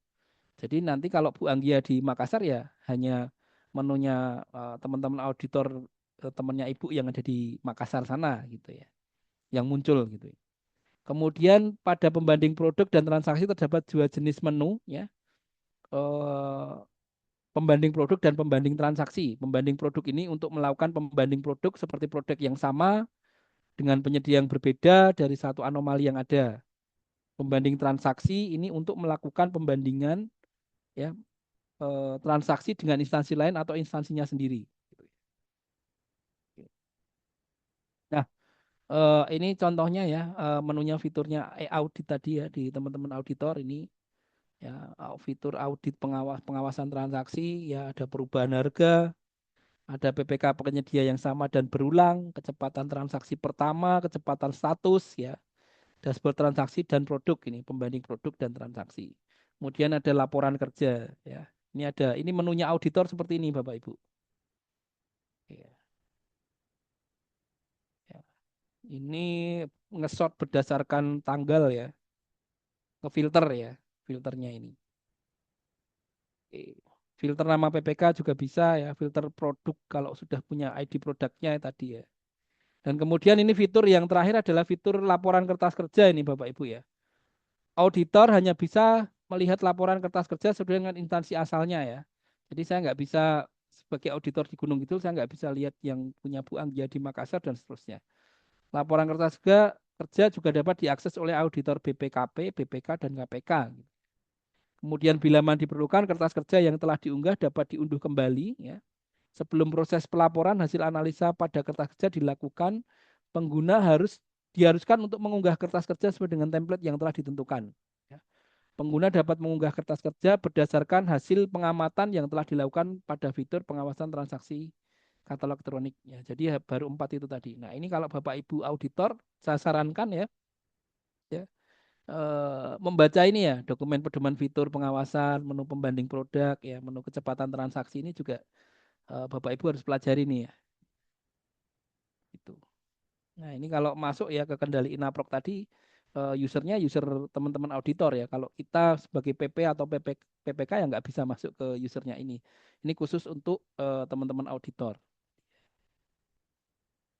[SPEAKER 3] Jadi nanti kalau Bu Anggia di Makassar ya hanya menunya teman-teman auditor, temannya Ibu yang ada di Makassar sana gitu ya, yang muncul gitu. Kemudian pada pembanding produk dan transaksi terdapat dua jenis menu ya. Eh, Pembanding produk dan pembanding transaksi. Pembanding produk ini untuk melakukan pembanding produk seperti produk yang sama dengan penyedia yang berbeda dari satu anomali yang ada. Pembanding transaksi ini untuk melakukan pembandingan ya, transaksi dengan instansi lain atau instansinya sendiri. Nah, ini contohnya ya, menunya fiturnya e-audit tadi ya di teman-teman auditor ini ya, fitur audit pengawasan transaksi ya, ada perubahan harga, ada PPK penyedia yang sama dan berulang, kecepatan transaksi pertama, kecepatan status ya, dashboard transaksi dan produk, ini pembanding produk dan transaksi. Kemudian ada laporan kerja ya. Ini menunya auditor seperti ini Bapak Ibu. Ya, ya. Ini ngesort berdasarkan tanggal ya, ke filter ya, filternya ini. Oke. Filter nama PPK juga bisa ya, filter produk kalau sudah punya ID produknya tadi ya. Dan kemudian ini fitur yang terakhir adalah fitur laporan kertas kerja ini Bapak Ibu ya. Auditor hanya bisa melihat laporan kertas kerja sesuai dengan instansi asalnya ya. Jadi saya nggak bisa sebagai auditor di Gunung Kidul, saya nggak bisa lihat yang punya Bu Anggia di Makassar dan seterusnya. Laporan kertas kerja juga dapat diakses oleh auditor BPKP, BPK, dan KPK. Kemudian bila mana diperlukan, kertas kerja yang telah diunggah dapat diunduh kembali ya. Sebelum proses pelaporan, hasil analisa pada kertas kerja dilakukan, pengguna diharuskan untuk mengunggah kertas kerja sesuai dengan template yang telah ditentukan. Ya. Pengguna dapat mengunggah kertas kerja berdasarkan hasil pengamatan yang telah dilakukan pada fitur pengawasan transaksi katalog elektronik. Ya, jadi baru 4 itu tadi. Nah ini kalau Bapak Ibu auditor, saya sarankan ya, ya membaca ini ya, dokumen pedoman fitur pengawasan, menu pembanding produk, ya, menu kecepatan transaksi ini juga Bapak Ibu harus pelajari nih ya. Itu. Nah, ini kalau masuk ya ke kendali Inaproc tadi, usernya user teman-teman auditor ya. Kalau kita sebagai PP atau PPK ya nggak bisa masuk ke usernya ini. Ini khusus untuk teman-teman auditor.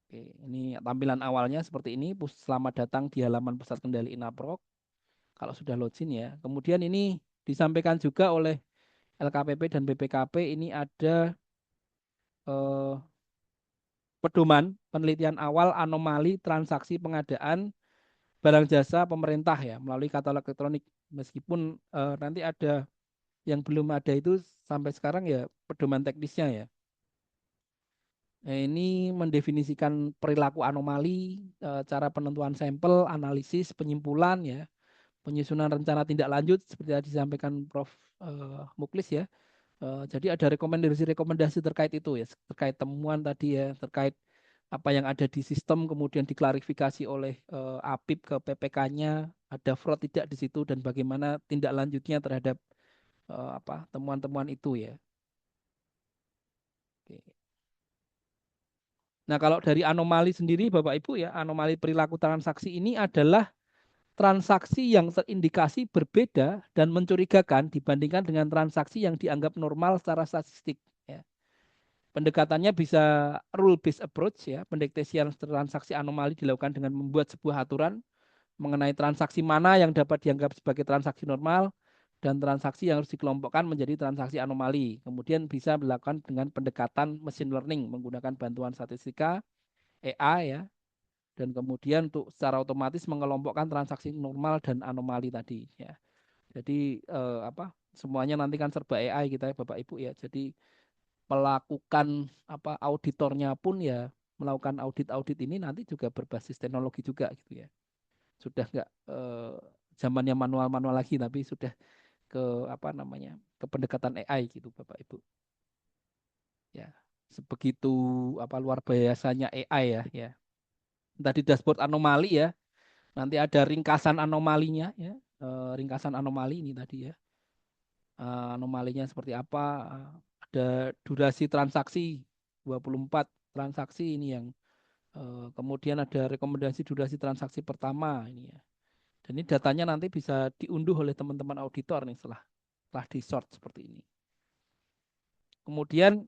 [SPEAKER 3] Oke, ini tampilan awalnya seperti ini. Selamat datang di halaman pusat kendali Inaproc. Kalau sudah login ya. Kemudian ini disampaikan juga oleh LKPP dan BPKP, ini ada eh, pedoman penelitian awal anomali transaksi pengadaan barang jasa pemerintah ya melalui katalog elektronik. Meskipun nanti ada yang belum ada itu sampai sekarang ya pedoman teknisnya ya. Nah, ini mendefinisikan perilaku anomali, cara penentuan sampel, analisis, penyimpulan ya, penyusunan rencana tindak lanjut seperti yang disampaikan Prof. Muklis ya. Jadi ada rekomendasi-rekomendasi terkait itu ya, terkait temuan tadi ya, terkait apa yang ada di sistem kemudian diklarifikasi oleh APIP ke PPK-nya, ada fraud tidak di situ dan bagaimana tindak lanjutnya terhadap apa temuan-temuan itu ya. Oke. Nah, kalau dari anomali sendiri Bapak Ibu ya, anomali perilaku transaksi ini adalah transaksi yang terindikasi berbeda dan mencurigakan dibandingkan dengan transaksi yang dianggap normal secara statistik ya. Pendekatannya bisa rule based approach ya. Pendeteksian transaksi anomali dilakukan dengan membuat sebuah aturan mengenai transaksi mana yang dapat dianggap sebagai transaksi normal dan transaksi yang harus dikelompokkan menjadi transaksi anomali. Kemudian bisa dilakukan dengan pendekatan machine learning menggunakan bantuan statistika AI ya, dan kemudian untuk secara otomatis mengelompokkan transaksi normal dan anomali tadi ya. Jadi apa semuanya nanti kan serba AI kita ya Bapak Ibu ya. Jadi melakukan apa auditornya pun ya melakukan audit-audit ini nanti juga berbasis teknologi juga gitu ya. Sudah nggak zamannya manual-manual lagi tapi sudah ke apa namanya ke pendekatan AI gitu Bapak Ibu ya. Sebegitu apa luar biasanya AI ya ya. Tadi dashboard anomali ya. Nanti ada ringkasan anomalinya ya. Ringkasan anomali ini tadi ya. Anomalinya seperti apa? Ada durasi transaksi 24 transaksi ini yang kemudian ada rekomendasi durasi transaksi pertama ini ya. Dan ini datanya nanti bisa diunduh oleh teman-teman auditor nih setelah di sort seperti ini. Kemudian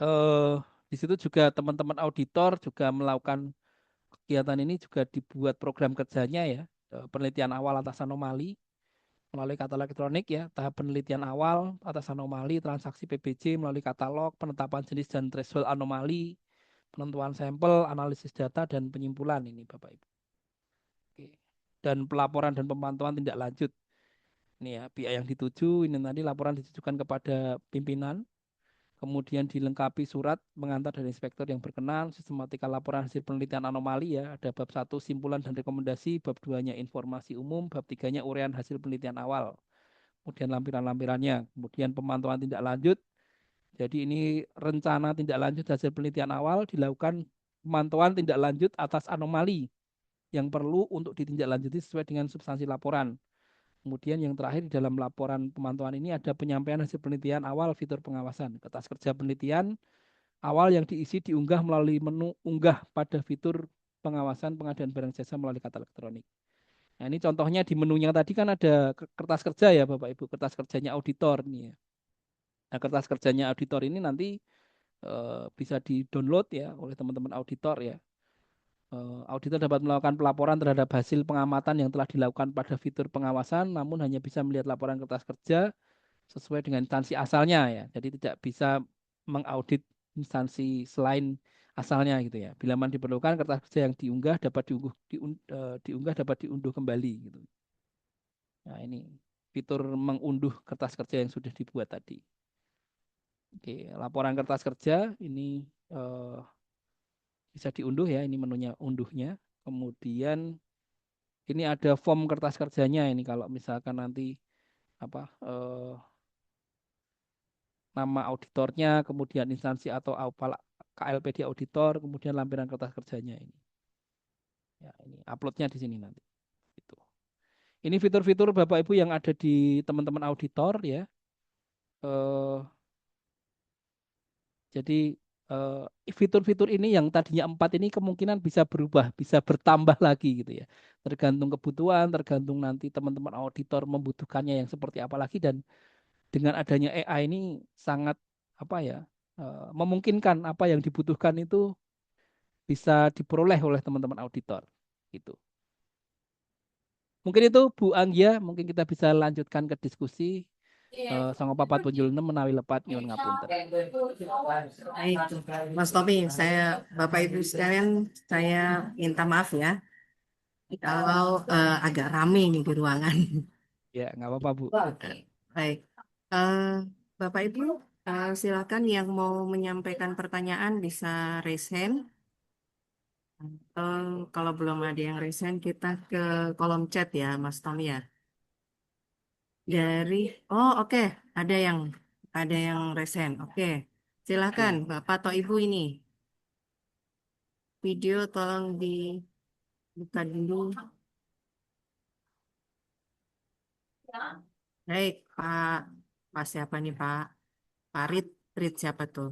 [SPEAKER 3] eh, di situ juga teman-teman auditor juga melakukan kegiatan ini juga dibuat program kerjanya ya, penelitian awal atas anomali melalui katalog elektronik ya, tahap penelitian awal atas anomali transaksi PBJ melalui katalog, penetapan jenis dan threshold anomali, penentuan sampel, analisis data dan penyimpulan ini Bapak Ibu. Oke. Dan pelaporan dan pemantauan tindak lanjut. Ini ya, pihak yang dituju ini nanti laporan ditujukan kepada pimpinan, kemudian dilengkapi surat mengantar dari inspektur yang berkenan, sistematika laporan hasil penelitian anomali ya, ada bab 1 simpulan dan rekomendasi, bab 2-nya informasi umum, bab 3-nya uraian hasil penelitian awal. Kemudian lampiran-lampirannya, kemudian pemantauan tindak lanjut. Jadi ini rencana tindak lanjut hasil penelitian awal dilakukan pemantauan tindak lanjut atas anomali yang perlu untuk ditindaklanjuti sesuai dengan substansi laporan. Kemudian yang terakhir di dalam laporan pemantauan ini ada penyampaian hasil penelitian awal fitur pengawasan. Kertas kerja penelitian awal yang diisi diunggah melalui menu unggah pada fitur pengawasan pengadaan barang jasa melalui kata elektronik. Nah ini contohnya di menunya tadi kan ada kertas kerja ya Bapak Ibu, kertas kerjanya auditor nih ya. Nah kertas kerjanya auditor ini nanti bisa di-download ya oleh teman-teman auditor ya. Auditor dapat melakukan pelaporan terhadap hasil pengamatan yang telah dilakukan pada fitur pengawasan, namun hanya bisa melihat laporan kertas kerja sesuai dengan instansi asalnya ya. Jadi tidak bisa mengaudit instansi selain asalnya gitu ya. Bila mana diperlukan kertas kerja yang diunggah dapat diunggah dapat diunduh kembali gitu. Nah, ini fitur mengunduh kertas kerja yang sudah dibuat tadi. Oke, laporan kertas kerja ini bisa diunduh ya, ini menunya unduhnya. Kemudian ini ada form kertas kerjanya ini kalau misalkan nanti apa nama auditornya, kemudian instansi atau KLPD auditor, kemudian lampiran kertas kerjanya ini. Ya, ini uploadnya di sini nanti. Itu. Ini fitur-fitur Bapak Ibu yang ada di teman-teman auditor ya. Eh, jadi fitur-fitur ini yang tadinya 4 ini kemungkinan bisa berubah, bisa bertambah lagi gitu ya. Tergantung kebutuhan, tergantung nanti teman-teman auditor membutuhkannya yang seperti apa lagi dan dengan adanya AI ini sangat apa ya memungkinkan apa yang dibutuhkan itu bisa diperoleh oleh teman-teman auditor gitu. Mungkin itu Bu Anggia, mungkin kita bisa lanjutkan ke diskusi sama papat punjulna menawi lepat nyuwun ngapunten.
[SPEAKER 1] Baik, Mas Tommy, Bapak Ibu sekalian, saya minta maaf ya kalau agak rame nih di ruangan.
[SPEAKER 3] Ya, nggak apa-apa Bu.
[SPEAKER 1] Baik, Eh, Bapak Ibu, silakan yang mau menyampaikan pertanyaan bisa raise hand. Kalau belum ada yang raise hand, kita ke kolom chat ya, Mas Tommy ya. Dari, oh oke, ada yang ada yang raise hand. Oke, silakan
[SPEAKER 3] Oke,
[SPEAKER 1] Bapak atau Ibu ini. Video tolong dibuka dulu. Baik, Pak. Pak siapa nih, Pak? Pak Rid siapa tuh?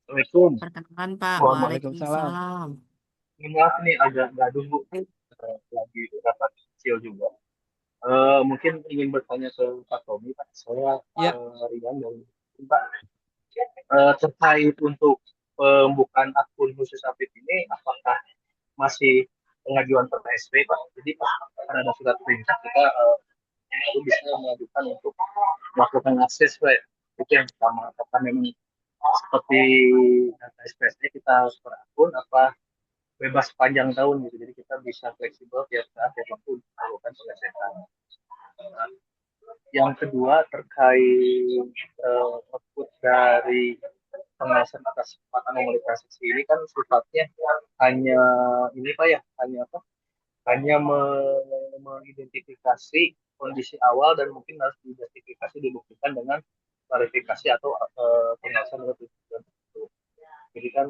[SPEAKER 2] Assalamualaikum.
[SPEAKER 1] Perkenalan, Pak.
[SPEAKER 3] Waalaikumsalam.
[SPEAKER 1] Waalaikumsalam.
[SPEAKER 2] Ini maaf nih agak gaduh Bu. Lagi rapat kecil juga. Mungkin ingin bertanya ke Pak Tommy, Pak. Saya
[SPEAKER 3] Ya,
[SPEAKER 2] Rian dari Pak. Terkait untuk pembukaan akun khusus aktif ini, apakah masih pengajuan per PSP, Pak? Jadi Pak, karena ada surat perintah kita baru bisa mengajukan untuk melakukan akses, Pak. Itu yang pertama. Apakah memang seperti data SPSE kita harus per akun, apa bebas sepanjang tahun gitu, jadi kita bisa fleksibel tiap saat siapapun melakukan pengecekan. Yang kedua terkait output dari pengawasan atas anomali transaksi ini kan sifatnya hanya ini Pak ya, hanya apa? Hanya mengidentifikasi kondisi awal dan mungkin harus diidentifikasi dibuktikan dengan klarifikasi atau pengawasan lebih tertentu. Jadi kan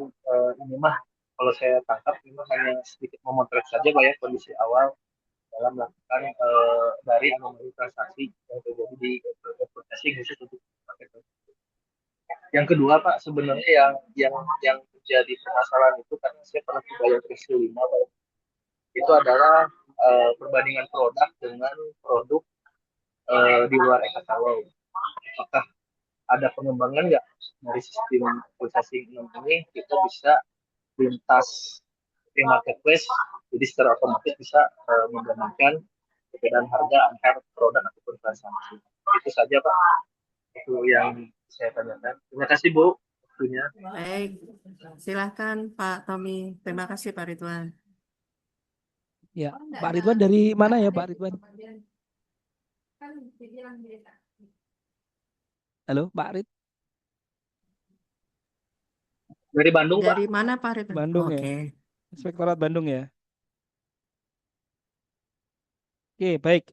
[SPEAKER 2] ini mah kalau saya tangkap ini mah hanya sedikit memotret saja Pak ya kondisi awal dalam melakukan dari anomali transaksi yang terjadi di aplikasi khusus untuk paket. Yang kedua Pak, sebenarnya yang menjadi permasalahan itu karena saya pernah bayar versi 5 Pak. Itu adalah perbandingan produk dengan produk di luar e-katalog. Apakah ada pengembangan nggak dari sistem processing 6 ini kita bisa lintas marketplace, jadi secara otomatis bisa membandingkan perbedaan harga antar produk ataupun transaksi. Itu saja Pak, itu yang saya tanyakan. Terima kasih Bu waktunya.
[SPEAKER 1] Baik, silahkan Pak Tommy. Terima kasih Pak Ridwan.
[SPEAKER 3] Ya, Pak Ridwan dari mana ya Pak Ridwan? Halo, Pak Rid,
[SPEAKER 2] Dari Bandung Pak.
[SPEAKER 1] Dari mana Pak Ridwan?
[SPEAKER 3] Bandung ya,
[SPEAKER 1] Oke.
[SPEAKER 3] Inspektorat Bandung ya. Oke, baik.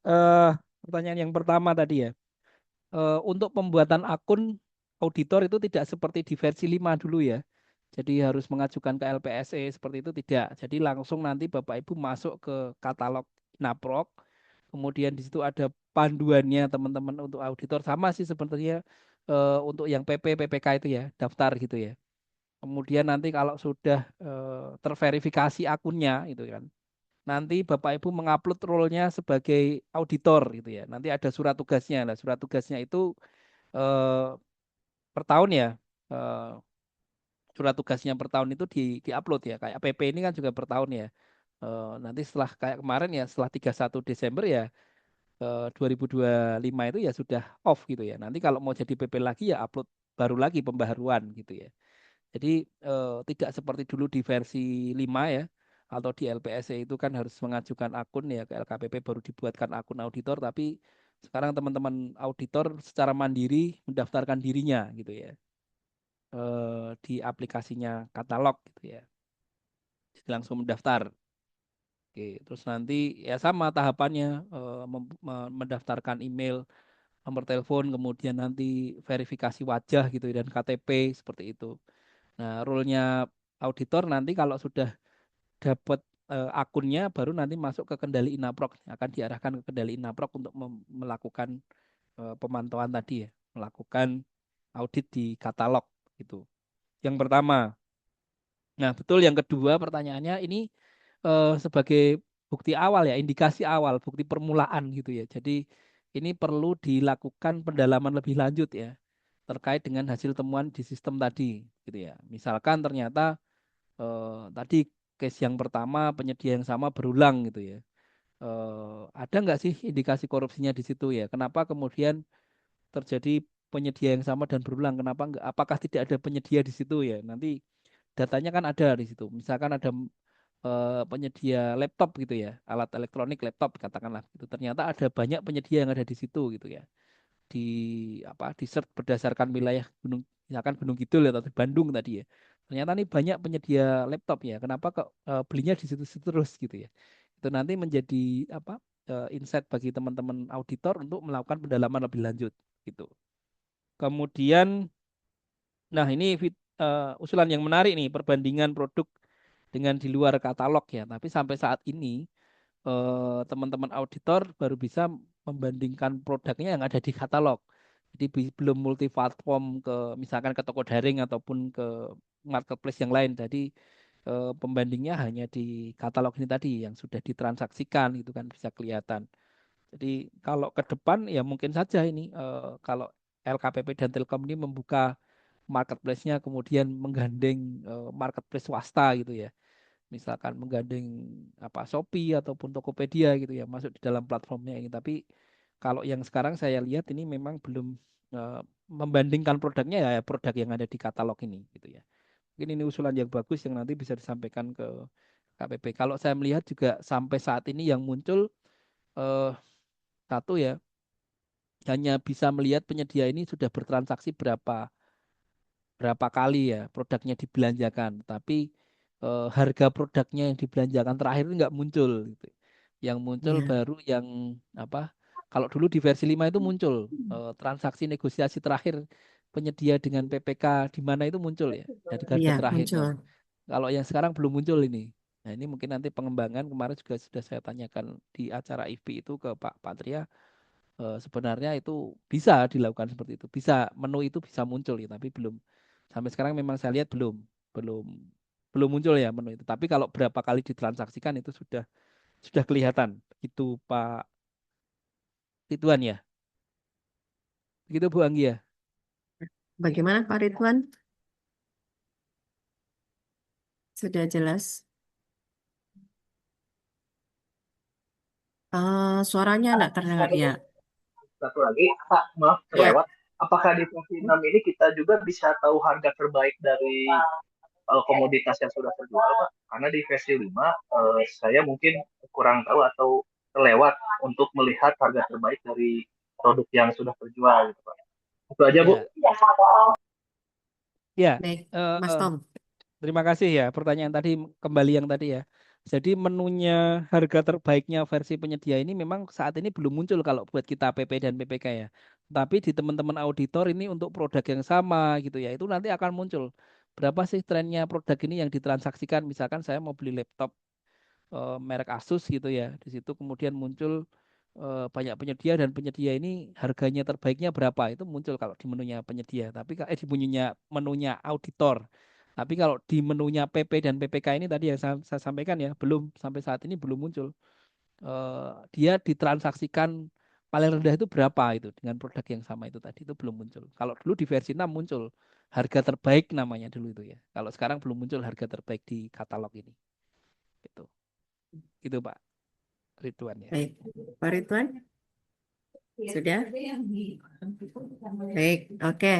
[SPEAKER 3] Pertanyaan yang pertama tadi ya. Untuk pembuatan akun auditor itu tidak seperti di versi 5 dulu ya. Jadi harus mengajukan ke LPSE seperti itu tidak. Jadi langsung nanti Bapak Ibu masuk ke katalog Naprok. Kemudian di situ ada panduannya teman-teman untuk auditor sama sih sebenarnya untuk yang PPK itu ya, daftar gitu ya. Kemudian nanti kalau sudah terverifikasi akunnya itu kan. Nanti Bapak Ibu mengupload role-nya sebagai auditor gitu ya. Nanti ada surat tugasnya. Nah, surat tugasnya itu eh, per tahun ya. Eh, Surat tugasnya per tahun itu di-upload ya. Kayak PP ini kan juga per tahun ya. Nanti setelah kayak kemarin ya, setelah 31 Desember ya 2025 itu ya sudah off gitu ya. Nanti kalau mau jadi PP lagi ya upload baru lagi pembaharuan gitu ya. Jadi tidak seperti dulu di versi 5 ya atau di LPSC itu kan harus mengajukan akun ya ke LKPP baru dibuatkan akun auditor tapi sekarang teman-teman auditor secara mandiri mendaftarkan dirinya gitu ya di aplikasinya katalog gitu ya. Jadi langsung mendaftar. Oke, terus nanti ya sama tahapannya mendaftarkan email, nomor telepon, kemudian nanti verifikasi wajah gitu ya, dan KTP seperti itu. Nah, role-nya auditor nanti kalau sudah dapat akunnya baru nanti masuk ke kendali Inaprok, akan diarahkan ke kendali Inaprok untuk melakukan pemantauan tadi ya, melakukan audit di katalog itu. Yang pertama. Nah, betul yang kedua pertanyaannya ini sebagai bukti awal ya, indikasi awal, bukti permulaan gitu ya. Jadi ini perlu dilakukan pendalaman lebih lanjut ya terkait dengan hasil temuan di sistem tadi gitu ya. Misalkan ternyata tadi case yang pertama penyedia yang sama berulang gitu ya. Ada nggak sih indikasi korupsinya di situ ya? Kenapa kemudian terjadi penyedia yang sama dan berulang? Kenapa enggak? Apakah tidak ada penyedia di situ ya? Nanti datanya kan ada di situ. Misalkan ada penyedia laptop gitu ya, alat elektronik laptop katakanlah gitu. Ternyata ada banyak penyedia yang ada di situ gitu ya. Di di search berdasarkan wilayah gunung, misalkan Gunung Kidul atau di Bandung tadi ya. Ternyata nih banyak penyedia laptop ya. Kenapa kok belinya di situ-situ terus gitu ya. Itu nanti menjadi insight bagi teman-teman auditor untuk melakukan pendalaman lebih lanjut gitu. Kemudian, nah ini usulan yang menarik nih, perbandingan produk dengan di luar katalog ya. Tapi sampai saat ini teman-teman auditor baru bisa membandingkan produknya yang ada di katalog. Jadi belum multi platform ke misalkan ke toko daring ataupun ke marketplace yang lain. Jadi pembandingnya hanya di katalog ini tadi yang sudah ditransaksikan itu kan bisa kelihatan. Jadi kalau ke depan ya mungkin saja ini kalau LKPP dan Telkom ini membuka marketplace-nya kemudian menggandeng marketplace swasta gitu ya. Misalkan menggandeng Shopee ataupun Tokopedia gitu ya masuk di dalam platformnya ini. Tapi kalau yang sekarang saya lihat ini memang belum eh, membandingkan produknya ya produk yang ada di katalog ini gitu ya. Mungkin ini usulan yang bagus yang nanti bisa disampaikan ke KPP. Kalau saya melihat juga sampai saat ini yang muncul eh, satu ya hanya bisa melihat penyedia ini sudah bertransaksi berapa kali ya produknya dibelanjakan, tapi harga produknya yang dibelanjakan terakhir itu nggak muncul gitu. Yang muncul
[SPEAKER 1] Ya,
[SPEAKER 3] baru yang apa? Kalau dulu di versi 5 itu muncul transaksi negosiasi terakhir penyedia dengan PPK di mana itu muncul ya dari harga
[SPEAKER 1] iya
[SPEAKER 3] terakhirnya.
[SPEAKER 1] muncul.
[SPEAKER 3] Kalau yang sekarang belum muncul ini. Nah, ini mungkin nanti pengembangan kemarin juga sudah saya tanyakan di acara IFPI itu ke Pak Patria. Sebenarnya itu bisa dilakukan seperti itu. Bisa menu itu bisa muncul ya, tapi belum Sampai sekarang memang saya lihat belum belum muncul ya menu itu. Tapi kalau berapa kali ditransaksikan itu sudah kelihatan. Itu Pak Ridwan ya. Begitu Bu Anggi ya.
[SPEAKER 1] Bagaimana Pak Ridwan? Sudah jelas? Suaranya enggak terdengar ya.
[SPEAKER 2] Satu lagi, Pak, maaf
[SPEAKER 1] Ya,
[SPEAKER 2] terlewat. Apakah di versi 6 ini kita juga bisa tahu harga terbaik dari komoditas yang sudah terjual, Pak? Karena di versi 5, saya mungkin kurang tahu atau terlewat untuk melihat harga terbaik dari produk yang sudah terjual, gitu, Pak. Itu aja, Bu.
[SPEAKER 3] Ya, ya.
[SPEAKER 1] baik,
[SPEAKER 3] Eh,
[SPEAKER 1] Mas
[SPEAKER 3] eh,
[SPEAKER 1] Tom.
[SPEAKER 3] Terima kasih ya pertanyaan tadi kembali yang tadi ya. Jadi menunya harga terbaiknya versi penyedia ini memang saat ini belum muncul kalau buat kita PP dan PPK ya. Tapi di teman-teman auditor ini untuk produk yang sama gitu ya, itu nanti akan muncul. Berapa sih trennya produk ini yang ditransaksikan? Misalkan saya mau beli laptop merek Asus gitu ya. Di situ kemudian muncul banyak penyedia dan penyedia ini harganya terbaiknya berapa itu muncul kalau di menunya penyedia. Tapi di menunya auditor. Tapi kalau di menunya PP dan PPK ini tadi yang saya sampaikan ya belum sampai saat ini belum muncul. Dia ditransaksikan paling rendah itu berapa itu dengan produk yang sama itu tadi itu belum muncul. Kalau dulu di versi 6 muncul harga terbaik namanya dulu itu ya. Kalau sekarang belum muncul harga terbaik di katalog ini. Gitu. Gitu Pak Ridwan ya.
[SPEAKER 1] Baik, Pak Ridwan, sudah? Baik, oke.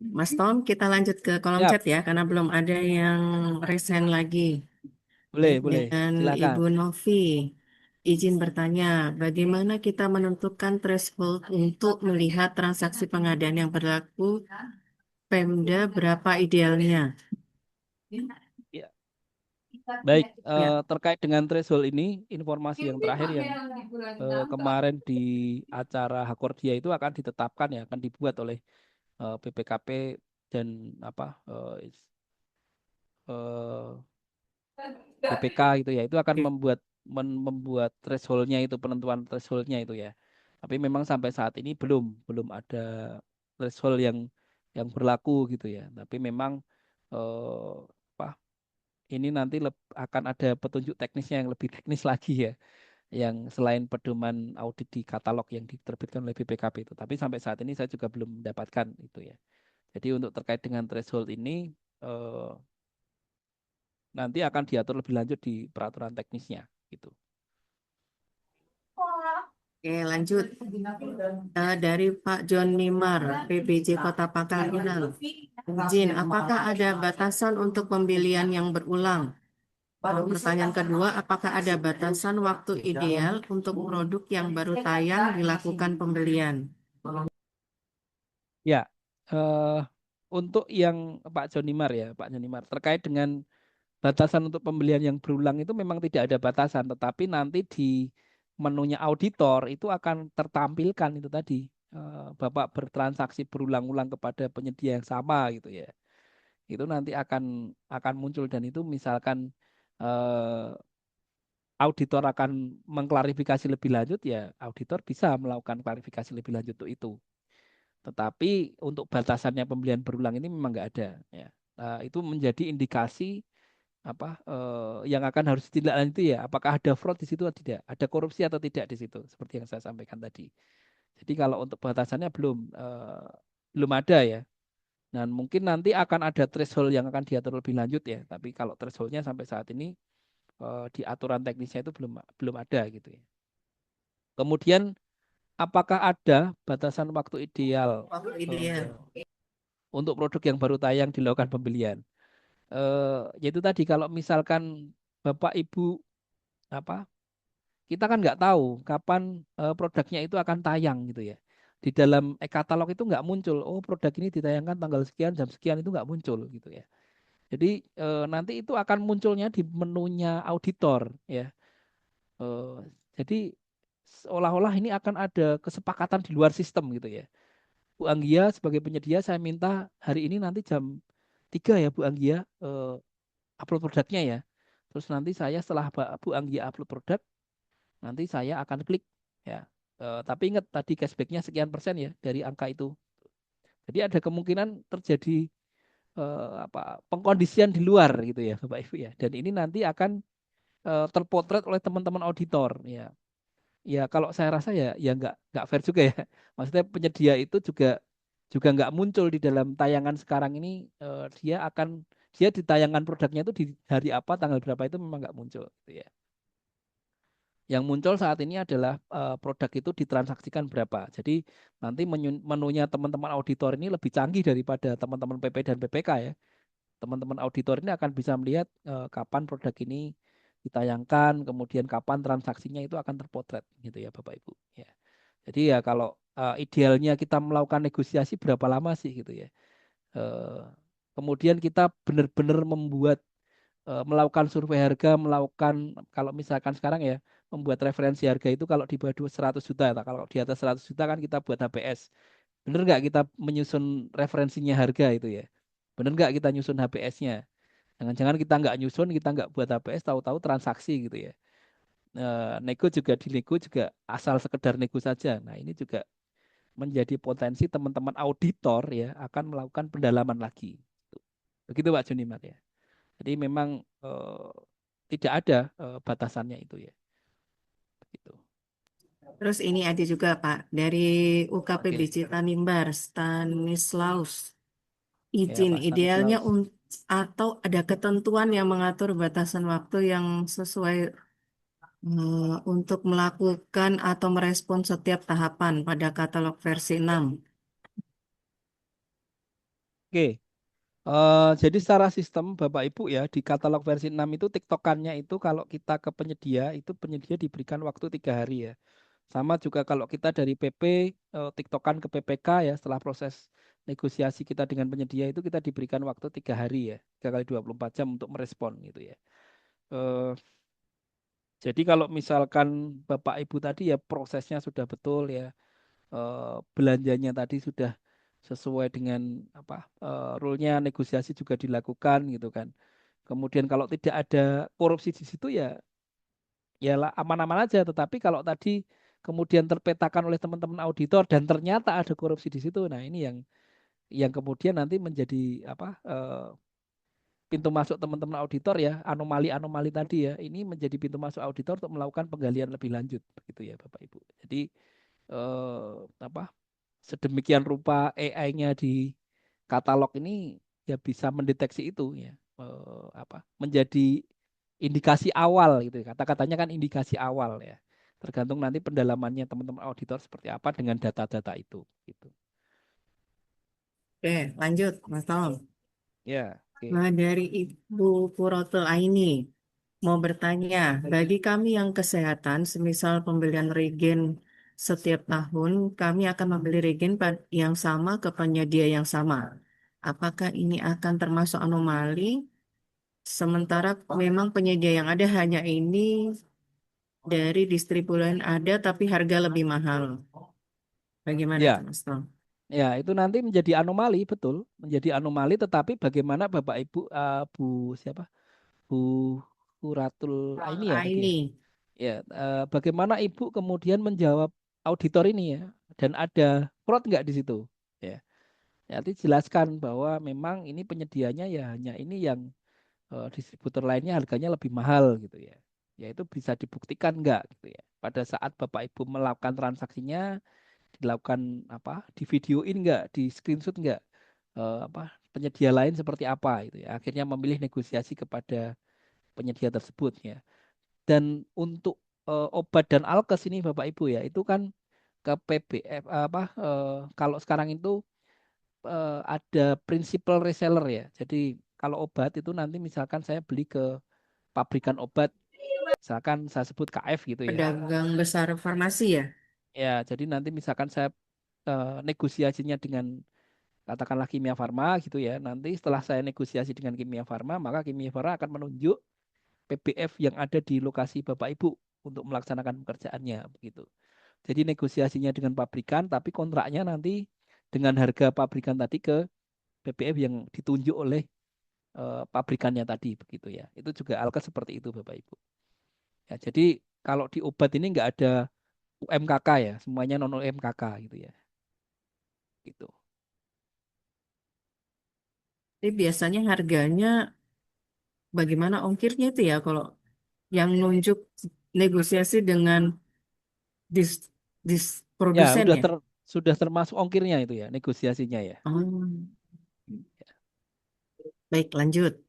[SPEAKER 1] Mas Tom, kita lanjut ke kolom
[SPEAKER 3] Siap,
[SPEAKER 1] chat ya, karena belum ada yang resen lagi.
[SPEAKER 3] boleh,
[SPEAKER 1] Baik,
[SPEAKER 3] boleh.
[SPEAKER 1] dengan
[SPEAKER 3] Silakan.
[SPEAKER 1] Ibu Novi. Izin bertanya, bagaimana kita menentukan threshold untuk melihat transaksi pengadaan yang berlaku Pemda berapa idealnya?
[SPEAKER 3] Ya, baik.
[SPEAKER 1] Ya,
[SPEAKER 3] Terkait dengan threshold ini, informasi yang terakhir yang kemarin di acara Hakordia itu akan ditetapkan ya, akan dibuat oleh PPKP dan apa eh, BPK gitu ya. Itu akan
[SPEAKER 1] oke.
[SPEAKER 3] membuat thresholdnya itu penentuan thresholdnya itu ya. Tapi memang sampai saat ini belum ada threshold yang berlaku gitu ya. Tapi memang eh, apa ini nanti akan ada petunjuk teknisnya yang lebih teknis lagi ya, yang selain pedoman audit di katalog yang diterbitkan oleh BPKP itu. Tapi sampai saat ini saya juga belum mendapatkan itu ya. Jadi untuk terkait dengan threshold ini eh, nanti akan diatur lebih lanjut di peraturan teknisnya gitu.
[SPEAKER 1] Oke, lanjut. Dari Pak John Nimar, PBJ Kota Pangkal. Izin, apakah ada batasan untuk pembelian yang berulang? Lalu pertanyaan kedua, apakah ada batasan waktu ideal untuk produk yang baru tayang dilakukan pembelian?
[SPEAKER 3] Ya, eh, untuk yang Pak Jonimar ya, Pak Jonimar terkait dengan batasan untuk pembelian yang berulang itu memang tidak ada batasan, tetapi nanti di menunya auditor itu akan tertampilkan itu tadi. Bapak bertransaksi berulang-ulang kepada penyedia yang sama gitu ya. Itu nanti akan muncul dan itu misalkan eh, auditor akan mengklarifikasi lebih lanjut ya, auditor bisa melakukan klarifikasi lebih lanjut untuk itu. Tetapi untuk batasannya pembelian berulang ini memang nggak ada ya. Itu menjadi indikasi apa yang akan harus ditindaklanjuti ya apakah ada fraud di situ atau tidak ada korupsi atau tidak di situ seperti yang saya sampaikan tadi jadi kalau untuk batasannya belum ada ya dan mungkin nanti akan ada threshold yang akan diatur lebih lanjut ya tapi kalau thresholdnya sampai saat ini di aturan teknisnya itu belum belum ada gitu ya kemudian apakah ada batasan waktu ideal
[SPEAKER 1] Waktu ideal.
[SPEAKER 3] eh, untuk produk yang baru tayang dilakukan pembelian yaitu tadi kalau misalkan Bapak Ibu apa kita kan nggak tahu kapan produknya itu akan tayang gitu ya. Di dalam e-katalog itu nggak muncul, oh produk ini ditayangkan tanggal sekian, jam sekian itu nggak muncul gitu ya. Jadi nanti itu akan munculnya di menunya auditor ya. Eh, jadi seolah-olah ini akan ada kesepakatan di luar sistem gitu ya. Bu Anggia sebagai penyedia saya minta hari ini nanti jam 3 ya Bu Anggia upload produknya ya. Terus nanti saya setelah Bu Anggia upload produk nanti saya akan klik ya. Tapi ingat tadi cashbacknya sekian persen ya dari angka itu. Jadi ada kemungkinan terjadi pengkondisian di luar gitu ya Bapak Ibu ya. Dan ini nanti akan terpotret oleh teman-teman auditor ya. Ya kalau saya rasa ya nggak fair juga ya. Maksudnya penyedia itu juga nggak muncul di dalam tayangan sekarang ini. Dia ditayangkan produknya itu di hari apa tanggal berapa itu memang nggak muncul gitu ya. Yang muncul saat ini adalah produk itu ditransaksikan berapa. Jadi nanti menunya teman-teman auditor ini lebih canggih daripada teman-teman PP dan PPK ya. Teman-teman auditor ini akan bisa melihat kapan produk ini ditayangkan, kemudian kapan transaksinya itu akan terpotret gitu ya Bapak Ibu. Ya. Jadi ya kalau idealnya kita melakukan negosiasi berapa lama sih gitu ya. Eh, Kemudian kita benar-benar melakukan survei harga, melakukan kalau misalkan sekarang ya membuat referensi harga itu kalau di bawah 100 juta, kalau di atas 100 juta kan kita buat HPS. Bener nggak kita menyusun referensinya harga itu ya? Bener nggak kita nyusun HPS-nya? Jangan-jangan kita nggak nyusun, kita nggak buat HPS, tahu-tahu transaksi gitu ya. Nego juga di nego juga asal sekedar nego saja. Nah ini juga menjadi potensi teman-teman auditor ya akan melakukan pendalaman lagi. Begitu Pak Junimat ya. Jadi memang tidak ada batasannya itu ya. Begitu.
[SPEAKER 1] Terus ini ada juga Pak dari UKPB
[SPEAKER 3] Oke,
[SPEAKER 1] Tanimbar, Stanislaus.
[SPEAKER 3] ya
[SPEAKER 1] Izin
[SPEAKER 3] Pak
[SPEAKER 1] idealnya
[SPEAKER 3] Stanislaus.
[SPEAKER 1] atau ada ketentuan yang mengatur batasan waktu yang sesuai untuk melakukan atau merespon setiap tahapan pada katalog versi 6.
[SPEAKER 3] Oke, jadi secara sistem Bapak Ibu ya di katalog versi 6 itu tiktokannya itu kalau kita ke penyedia itu penyedia diberikan waktu 3 hari ya. Sama juga kalau kita dari PP tiktokan ke PPK ya setelah proses negosiasi kita dengan penyedia itu kita diberikan waktu 3 hari ya, 3 kali 24 jam untuk merespon gitu ya. Eh, jadi kalau misalkan Bapak Ibu tadi ya prosesnya sudah betul ya, belanjanya tadi sudah sesuai dengan apa rule-nya negosiasi juga dilakukan gitu kan. Kemudian kalau tidak ada korupsi di situ ya lah aman-aman aja. Tetapi kalau tadi kemudian terpetakan oleh teman-teman auditor dan ternyata ada korupsi di situ, nah ini yang kemudian nanti menjadi apa pintu masuk teman-teman auditor ya anomali-anomali tadi ya ini menjadi pintu masuk auditor untuk melakukan penggalian lebih lanjut begitu ya Bapak Ibu. Jadi apa sedemikian rupa AI-nya di katalog ini ya bisa mendeteksi itu ya menjadi indikasi awal gitu ya. Kata-katanya kan indikasi awal ya. Tergantung nanti pendalamannya teman-teman auditor seperti apa dengan data-data itu gitu.
[SPEAKER 1] Oke, lanjut Mas Tom.
[SPEAKER 3] Ya, oke.
[SPEAKER 1] Nah, dari Ibu Puroto Aini mau bertanya, bagi kami yang kesehatan, semisal pembelian regen setiap tahun, kami akan membeli regen yang sama ke penyedia yang sama. Apakah ini akan termasuk anomali? Sementara memang penyedia yang ada hanya ini dari distributor ada, tapi harga lebih mahal. Bagaimana itu,
[SPEAKER 3] Ya,
[SPEAKER 1] Mas Tom?
[SPEAKER 3] ya itu nanti menjadi anomali betul, menjadi anomali tetapi bagaimana Bapak Ibu Bu siapa? Bu Ratul ini ya tadi ya.
[SPEAKER 1] Aini,
[SPEAKER 3] Ya, bagaimana Ibu kemudian menjawab auditor ini ya dan ada fraud nggak di situ? Ya. Nanti jelaskan bahwa memang ini penyedianya ya hanya ini yang distributor lainnya harganya lebih mahal gitu ya. Ya itu bisa dibuktikan enggak gitu ya. Pada saat Bapak Ibu melakukan transaksinya dilakukan apa? Di videoin enggak, di screenshot enggak penyedia lain seperti apa gitu ya. Akhirnya memilih negosiasi kepada penyedia tersebut ya. Dan untuk obat dan alkes ini Bapak Ibu ya, itu kan ke PBF kalau sekarang itu ada principal reseller ya. Jadi kalau obat itu nanti misalkan saya beli ke pabrikan obat, misalkan saya sebut KF gitu ya.
[SPEAKER 1] pedagang besar farmasi ya?
[SPEAKER 3] Ya, jadi nanti misalkan saya negosiasinya dengan katakanlah Kimia Farma gitu ya. Nanti setelah saya negosiasi dengan Kimia Farma, maka Kimia Farma akan menunjuk PBF yang ada di lokasi Bapak Ibu untuk melaksanakan pekerjaannya begitu. Jadi negosiasinya dengan pabrikan, tapi kontraknya nanti dengan harga pabrikan tadi ke PBF yang ditunjuk oleh pabrikannya tadi begitu ya. Itu juga alkes seperti itu Bapak Ibu. Ya, jadi kalau di obat ini nggak ada UMKK ya, semuanya non UMKK gitu ya. Gitu.
[SPEAKER 1] Tapi biasanya harganya bagaimana ongkirnya itu ya kalau yang nunjuk negosiasi dengan dis,
[SPEAKER 3] Ya,
[SPEAKER 1] produsen ya?
[SPEAKER 3] sudah termasuk ongkirnya itu ya, negosiasinya ya.
[SPEAKER 1] Oh, baik lanjut.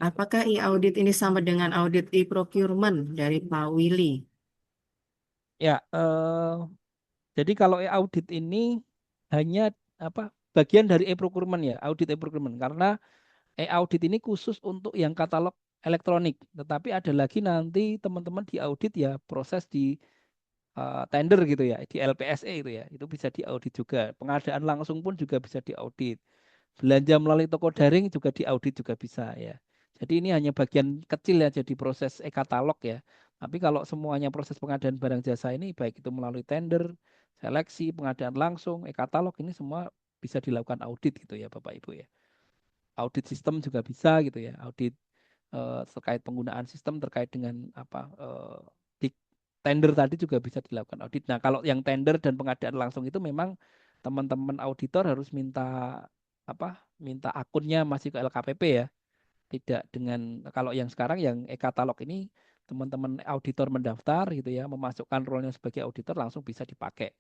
[SPEAKER 1] Apakah e-audit ini sama dengan audit e-procurement dari Pak Willy?
[SPEAKER 3] Ya, jadi kalau audit ini hanya apa bagian dari e-procurement ya, audit e-procurement. Karena audit ini khusus untuk yang katalog elektronik. Tetapi ada lagi nanti teman-teman di audit ya proses di tender gitu ya, di LPSE itu ya, itu bisa diaudit juga. Pengadaan langsung pun juga bisa diaudit. Belanja melalui toko daring juga diaudit juga bisa ya. Jadi ini hanya bagian kecil ya jadi proses e-katalog ya. Tapi kalau semuanya proses pengadaan barang jasa ini baik itu melalui tender, seleksi, pengadaan langsung, e-katalog ini semua bisa dilakukan audit gitu ya Bapak Ibu ya. Audit sistem juga bisa gitu ya. Audit terkait penggunaan sistem terkait dengan apa di tender tadi juga bisa dilakukan audit. Nah, kalau yang tender dan pengadaan langsung itu memang teman-teman auditor harus minta apa? Minta akunnya masih ke LKPP ya. Tidak dengan kalau yang sekarang yang e-katalog ini teman-teman auditor mendaftar gitu ya, memasukkan role-nya sebagai auditor langsung bisa dipakai.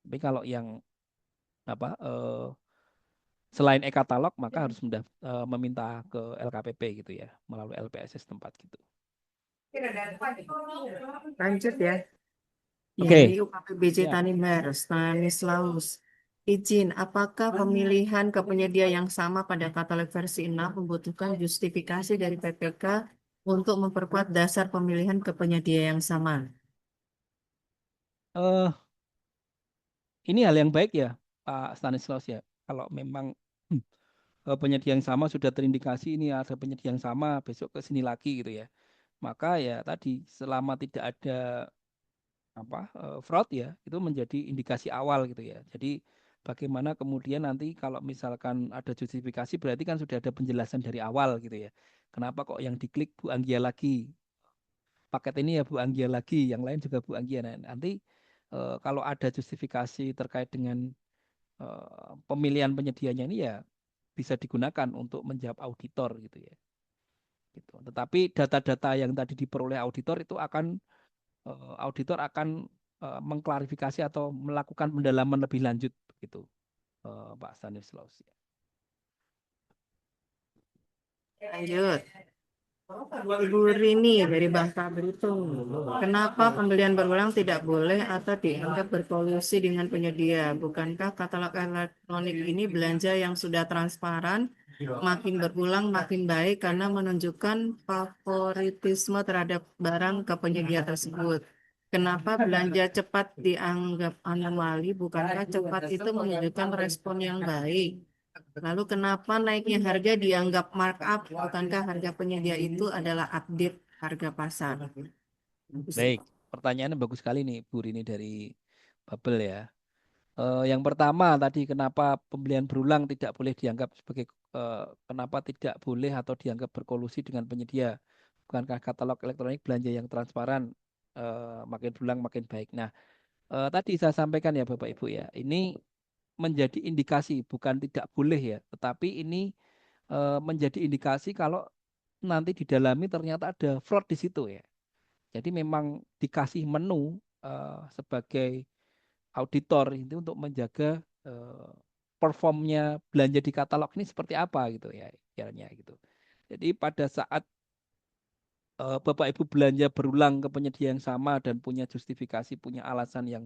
[SPEAKER 3] Tapi kalau yang apa selain e-katalog maka harus meminta ke LKPP gitu ya, melalui LPSS tempat gitu.
[SPEAKER 1] Lanjut ya. Ya, dari
[SPEAKER 3] Oke,
[SPEAKER 1] UKPBJ
[SPEAKER 3] ya.
[SPEAKER 1] Tanimbar, Stanislaus. Izin, apakah pemilihan ke penyedia yang sama pada katalog versi 6 membutuhkan justifikasi dari PPK untuk memperkuat dasar pemilihan ke penyedia yang sama?
[SPEAKER 3] Eh, ini hal yang baik ya, Pak Stanislaus ya. Kalau memang penyedia yang sama sudah terindikasi ini ada penyedia yang sama besok ke sini lagi gitu ya. Maka ya tadi selama tidak ada fraud ya itu menjadi indikasi awal gitu ya. Jadi bagaimana kemudian nanti kalau misalkan ada justifikasi berarti kan sudah ada penjelasan dari awal gitu ya. Kenapa kok yang diklik Bu Anggia lagi? Paket ini ya Bu Anggia lagi, yang lain juga Bu Anggia. Nah, nanti kalau ada justifikasi terkait dengan pemilihan penyedianya ini ya bisa digunakan untuk menjawab auditor gitu ya. Gitu. Tetapi data-data yang tadi diperoleh auditor itu akan auditor akan mengklarifikasi atau melakukan pendalaman lebih lanjut gitu, Pak Stanislaus.
[SPEAKER 1] Lanjut. Ibu Rini dari Bangka Belitung. Kenapa pembelian berulang tidak boleh atau dianggap berkolusi dengan penyedia? Bukankah katalog elektronik ini belanja yang sudah transparan, makin berulang makin baik karena menunjukkan favoritisme terhadap barang ke penyedia tersebut? Kenapa belanja cepat dianggap anomali? Bukankah cepat itu menunjukkan respon yang baik? Lalu kenapa naiknya harga dianggap markup? Bukankah harga penyedia itu adalah update harga pasar?
[SPEAKER 3] Baik, pertanyaannya bagus sekali nih Bu Rini dari Bubble ya. Yang pertama tadi kenapa pembelian berulang tidak boleh dianggap sebagai kenapa tidak boleh atau dianggap berkolusi dengan penyedia? Bukankah katalog elektronik belanja yang transparan makin berulang makin baik? Nah, tadi saya sampaikan ya Bapak Ibu ya, ini menjadi indikasi bukan tidak boleh ya, tetapi ini menjadi indikasi kalau nanti didalami ternyata ada fraud di situ ya. Jadi memang dikasih menu sebagai auditor itu untuk menjaga eh, performnya belanja di katalog ini seperti apa gitu ya kiranya gitu. Jadi pada saat Bapak Ibu belanja berulang ke penyedia yang sama dan punya justifikasi, punya alasan yang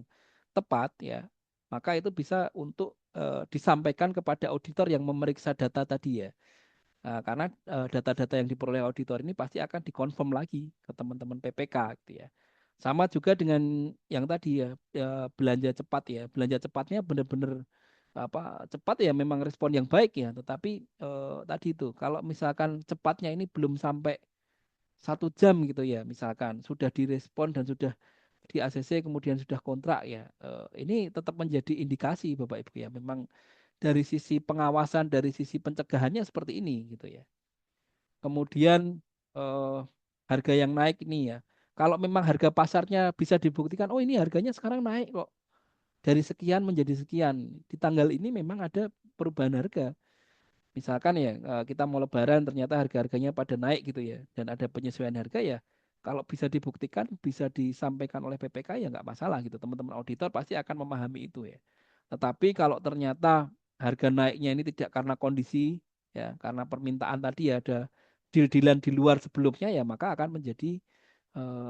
[SPEAKER 3] tepat ya, maka itu bisa untuk disampaikan kepada auditor yang memeriksa data tadi ya. Nah, karena data-data yang diperoleh auditor ini pasti akan dikonfirm lagi ke teman-teman PPK gitu ya. Sama juga dengan yang tadi ya, belanja cepat ya. Belanja cepatnya benar-benar cepat ya memang respon yang baik ya. Tetapi tadi itu kalau misalkan cepatnya ini belum sampai 1 jam gitu ya, misalkan sudah direspon dan sudah di ACC kemudian sudah kontrak ya. Ini tetap menjadi indikasi Bapak Ibu ya. Memang dari sisi pengawasan, dari sisi pencegahannya seperti ini gitu ya. Kemudian eh, harga yang naik ini ya. Kalau memang harga pasarnya bisa dibuktikan, oh ini harganya sekarang naik kok dari sekian menjadi sekian. Di tanggal ini memang ada perubahan harga. Misalkan ya kita mau Lebaran ternyata harga-harganya pada naik gitu ya, dan ada penyesuaian harga ya. Kalau bisa dibuktikan, bisa disampaikan oleh PPK ya nggak masalah gitu. Teman-teman auditor pasti akan memahami itu ya. Tetapi kalau ternyata harga naiknya ini tidak karena kondisi ya, karena permintaan tadi ya, ada deal-dealan di luar sebelumnya ya, maka akan menjadi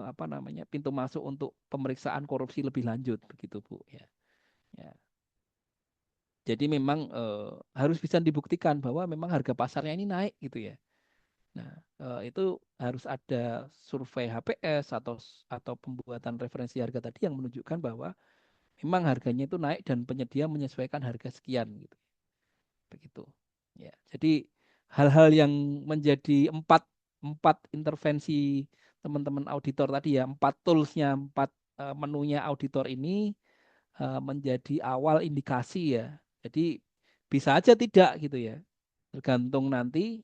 [SPEAKER 3] apa namanya, pintu masuk untuk pemeriksaan korupsi lebih lanjut begitu Bu ya. Ya. Jadi memang harus bisa dibuktikan bahwa memang harga pasarnya ini naik gitu ya. Nah, itu harus ada survei HPS atau pembuatan referensi harga tadi yang menunjukkan bahwa memang harganya itu naik dan penyedia menyesuaikan harga sekian gitu. Begitu. Ya. Jadi hal-hal yang menjadi empat empat intervensi teman-teman auditor tadi ya, empat toolsnya, empat menunya auditor ini menjadi awal indikasi ya. Jadi bisa aja tidak gitu ya. Tergantung nanti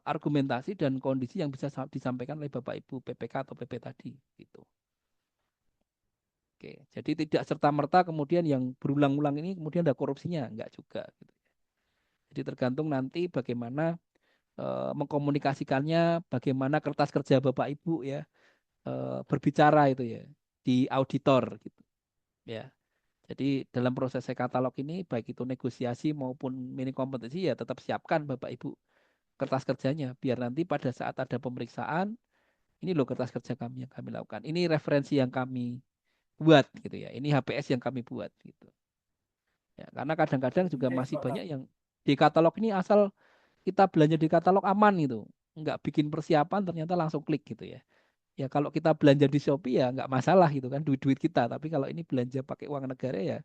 [SPEAKER 3] argumentasi dan kondisi yang bisa disampaikan oleh Bapak Ibu PPK atau PP tadi gitu. Oke, jadi tidak serta-merta kemudian yang berulang-ulang ini kemudian ada korupsinya, enggak juga gitu. Jadi tergantung nanti bagaimana mengkomunikasikannya, bagaimana kertas kerja Bapak Ibu ya berbicara itu ya di auditor gitu ya. Jadi dalam proses katalog ini baik itu negosiasi maupun mini kompetisi ya tetap siapkan Bapak Ibu kertas kerjanya biar nanti pada saat ada pemeriksaan ini loh kertas kerja kami yang kami lakukan. Ini referensi yang kami buat gitu ya. Ini HPS yang kami buat gitu. Ya, karena kadang-kadang juga masih banyak yang di katalog ini asal kita belanja di katalog aman gitu. Nggak bikin persiapan ternyata langsung klik gitu ya. Ya kalau kita belanja di Shopee ya nggak masalah gitu kan duit-duit kita. Tapi kalau ini belanja pakai uang negara ya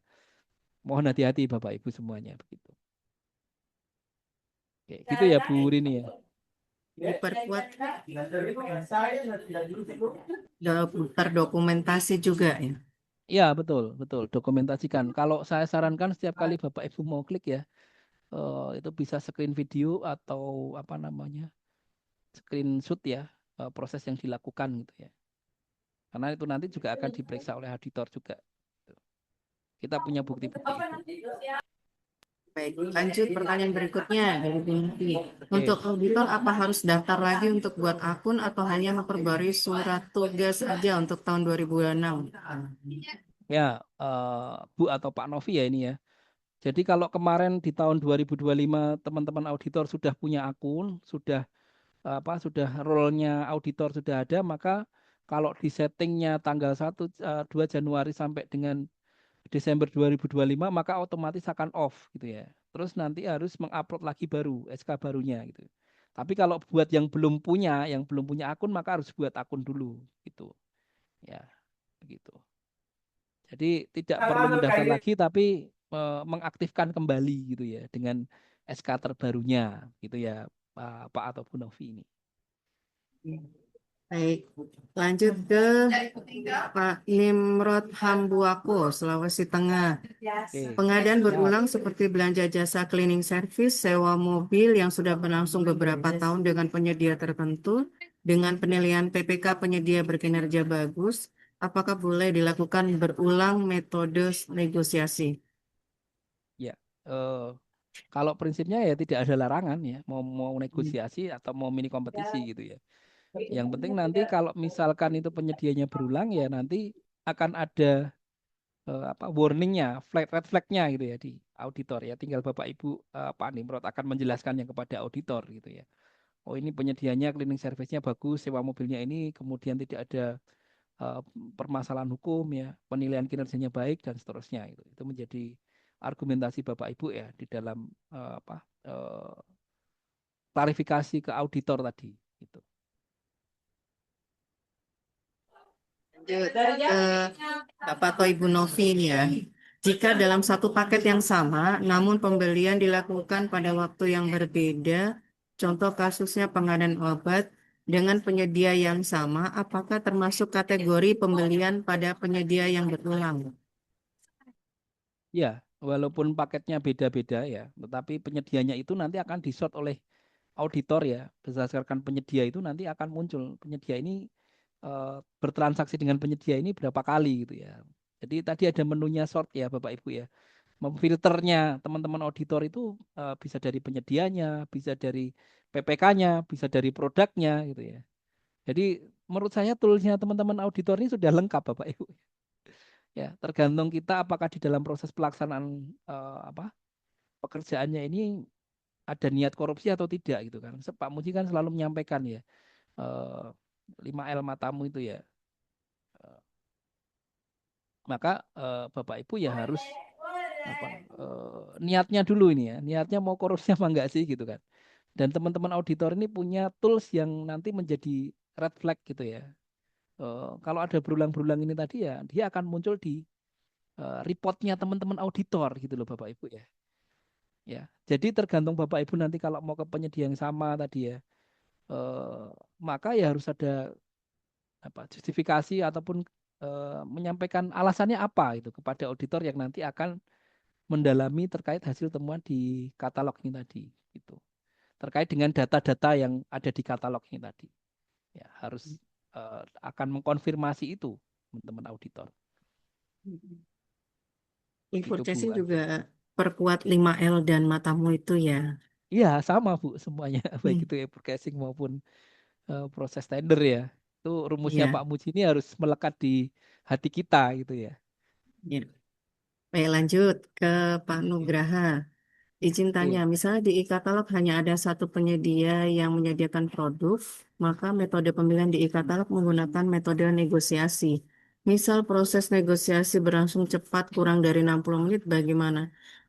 [SPEAKER 3] mohon hati-hati Bapak Ibu semuanya begitu. Oke, gitu ya Bu Rini ya.
[SPEAKER 1] Diperkuat terdokumentasi juga ya.
[SPEAKER 3] Iya betul, betul. Dokumentasikan. Kalau saya sarankan setiap kali Bapak Ibu mau klik ya, itu bisa screen video atau apa namanya, screenshot ya, proses yang dilakukan gitu ya. Karena itu nanti juga akan diperiksa oleh auditor juga. Kita punya bukti-bukti itu.
[SPEAKER 1] Baik, lanjut pertanyaan berikutnya dari Bu Niti.
[SPEAKER 3] Oke.
[SPEAKER 1] Untuk auditor apa harus daftar lagi untuk buat akun atau hanya memperbarui surat tugas aja untuk tahun 2006?
[SPEAKER 3] Ya, Bu atau Pak Novi ya ini ya. Jadi kalau kemarin di tahun 2025 teman-teman auditor sudah punya akun, sudah role-nya auditor sudah ada, maka kalau di settingnya tanggal 2 Januari sampai dengan Desember 2025 maka otomatis akan off gitu ya. Terus nanti harus mengupload lagi baru SK barunya gitu. Tapi kalau buat yang belum punya akun maka harus buat akun dulu gitu. Ya, begitu. Jadi tidak perlu mendaftar lagi tapi mengaktifkan kembali gitu ya dengan SK terbarunya gitu ya Pak ataupun Novi ini.
[SPEAKER 1] Baik, lanjut ke Pak Nimrod Hambuako, Sulawesi Tengah.
[SPEAKER 3] Oke.
[SPEAKER 1] Pengadaan
[SPEAKER 3] Siap.
[SPEAKER 1] berulang seperti belanja jasa cleaning service, sewa mobil yang sudah berlangsung beberapa tahun dengan penyedia tertentu, dengan penilaian PPK penyedia berkinerja bagus, apakah boleh dilakukan berulang metode negosiasi?
[SPEAKER 3] Ya. Eh, Kalau prinsipnya ya tidak ada larangan ya, mau mau
[SPEAKER 1] Hmm.
[SPEAKER 3] negosiasi atau mau mini kompetisi gitu ya. Yang penting nanti kalau misalkan itu penyedianya berulang ya nanti akan ada warningnya, red flagnya gitu ya di auditor ya. Tinggal Bapak Ibu Pak Nimrod akan menjelaskannya kepada auditor gitu ya. Oh ini penyedianya cleaning service-nya bagus, sewa mobilnya ini kemudian tidak ada eh, permasalahan hukum ya, penilaian kinerjanya baik dan seterusnya itu. Itu menjadi argumentasi Bapak Ibu ya di dalam eh, klarifikasi ke auditor tadi gitu.
[SPEAKER 1] Lanjut ke Bapak atau Ibu Novi ini ya. Jika dalam satu paket yang sama, namun pembelian dilakukan pada waktu yang berbeda, contoh kasusnya pengadaan obat dengan penyedia yang sama, apakah termasuk kategori pembelian pada penyedia yang berulang?
[SPEAKER 3] Ya, walaupun paketnya beda-beda ya, tetapi penyedianya itu nanti akan disort oleh auditor ya. Berdasarkan penyedia itu nanti akan muncul penyedia ini eh, bertransaksi dengan penyedia ini berapa kali gitu ya. Jadi tadi ada menunya sort ya Bapak Ibu ya. memfilternya teman-teman auditor itu bisa dari penyedianya, bisa dari PPK-nya, bisa dari produknya gitu ya. Jadi menurut saya toolsnya teman-teman auditor ini sudah lengkap Bapak Ibu. Ya, tergantung kita apakah di dalam proses pelaksanaan apa pekerjaannya ini ada niat korupsi atau tidak gitu kan. Pak Muji kan selalu menyampaikan ya eh, 5L matamu itu ya. Eh, Maka Bapak Ibu ya harus apa niatnya dulu ini ya. Niatnya mau korupsi apa enggak sih gitu kan. Dan teman-teman auditor ini punya tools yang nanti menjadi red flag gitu ya. Kalau ada berulang-berulang ini tadi ya, dia akan muncul di reportnya teman-teman auditor gitu loh Bapak Ibu ya. Ya, jadi tergantung Bapak Ibu nanti kalau mau ke penyedia yang sama tadi ya, eh, maka ya harus ada apa justifikasi ataupun menyampaikan alasannya apa itu kepada auditor yang nanti akan mendalami terkait hasil temuan di katalog ini tadi gitu. Terkait dengan data-data yang ada di katalog ini tadi. Ya, harus akan mengkonfirmasi itu teman-teman auditor.
[SPEAKER 1] Input
[SPEAKER 3] Gitu Bu
[SPEAKER 1] casing
[SPEAKER 3] Asti.
[SPEAKER 1] juga perkuat 5L dan matamu itu ya.
[SPEAKER 3] Iya, sama Bu semuanya baik
[SPEAKER 1] Hmm,
[SPEAKER 3] itu air casing maupun proses tender ya. Itu rumusnya Pak
[SPEAKER 1] ya,
[SPEAKER 3] Muji ini harus melekat di hati kita gitu ya.
[SPEAKER 1] ya. Baik, lanjut ke Pak Nugraha. Izin tanya,
[SPEAKER 3] Oke.
[SPEAKER 1] misalnya di e-katalog hanya ada satu penyedia yang menyediakan produk, maka metode pemilihan di e-katalog menggunakan metode negosiasi. Misal proses negosiasi berlangsung cepat kurang dari 60 menit, bagaimana?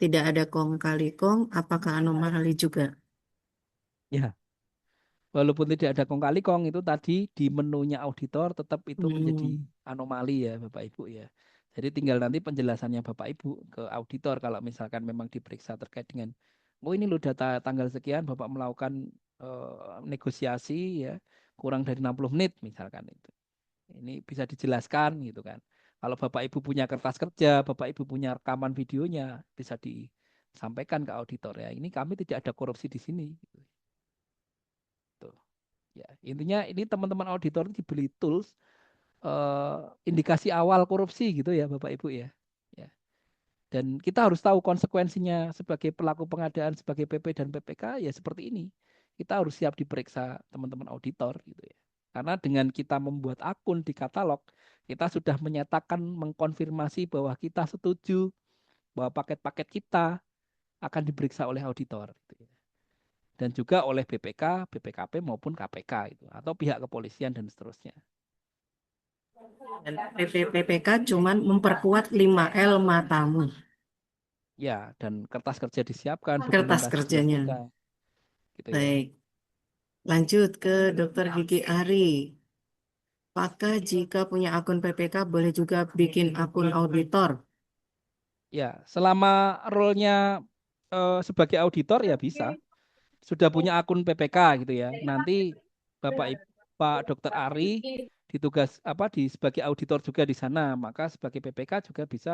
[SPEAKER 1] Tidak ada kong kali kong, apakah anomali juga?
[SPEAKER 3] Ya, walaupun tidak ada kong kali kong itu tadi di menunya auditor tetap itu menjadi
[SPEAKER 1] Hmm,
[SPEAKER 3] anomali ya Bapak Ibu ya. Jadi tinggal nanti penjelasannya Bapak Ibu ke auditor kalau misalkan memang diperiksa terkait dengan oh ini loh data tanggal sekian Bapak melakukan negosiasi ya kurang dari 60 menit misalkan itu. Ini bisa dijelaskan gitu kan. Kalau Bapak Ibu punya kertas kerja, Bapak Ibu punya rekaman videonya, bisa disampaikan ke auditor ya. Ini kami tidak ada korupsi di sini. Gitu. Tuh. Ya, intinya ini teman-teman auditor dibeli tools eh, indikasi awal korupsi gitu ya Bapak Ibu ya. Ya. Dan kita harus tahu konsekuensinya sebagai pelaku pengadaan sebagai PP dan PPK ya seperti ini. Kita harus siap diperiksa teman-teman auditor gitu ya. Karena dengan kita membuat akun di katalog, kita sudah menyatakan mengkonfirmasi bahwa kita setuju bahwa paket-paket kita akan diperiksa oleh auditor gitu ya. Dan juga oleh BPK, BPKP maupun KPK itu atau pihak kepolisian dan seterusnya.
[SPEAKER 1] dan PPPK cuman memperkuat 5L matamu,
[SPEAKER 3] Ya, dan kertas kerja disiapkan,
[SPEAKER 1] kertas
[SPEAKER 3] dokumentasi
[SPEAKER 1] kerjanya.
[SPEAKER 3] dilakukan gitu ya.
[SPEAKER 1] Baik, lanjut ke Dokter Gigi Ari. Apakah jika punya akun PPK boleh juga bikin akun auditor?
[SPEAKER 3] Ya, selama role-nya sebagai auditor ya bisa. Sudah punya akun PPK gitu ya. Nanti Bapak Pak Dokter Ari ditugas apa di sebagai auditor juga di sana, maka sebagai PPK juga bisa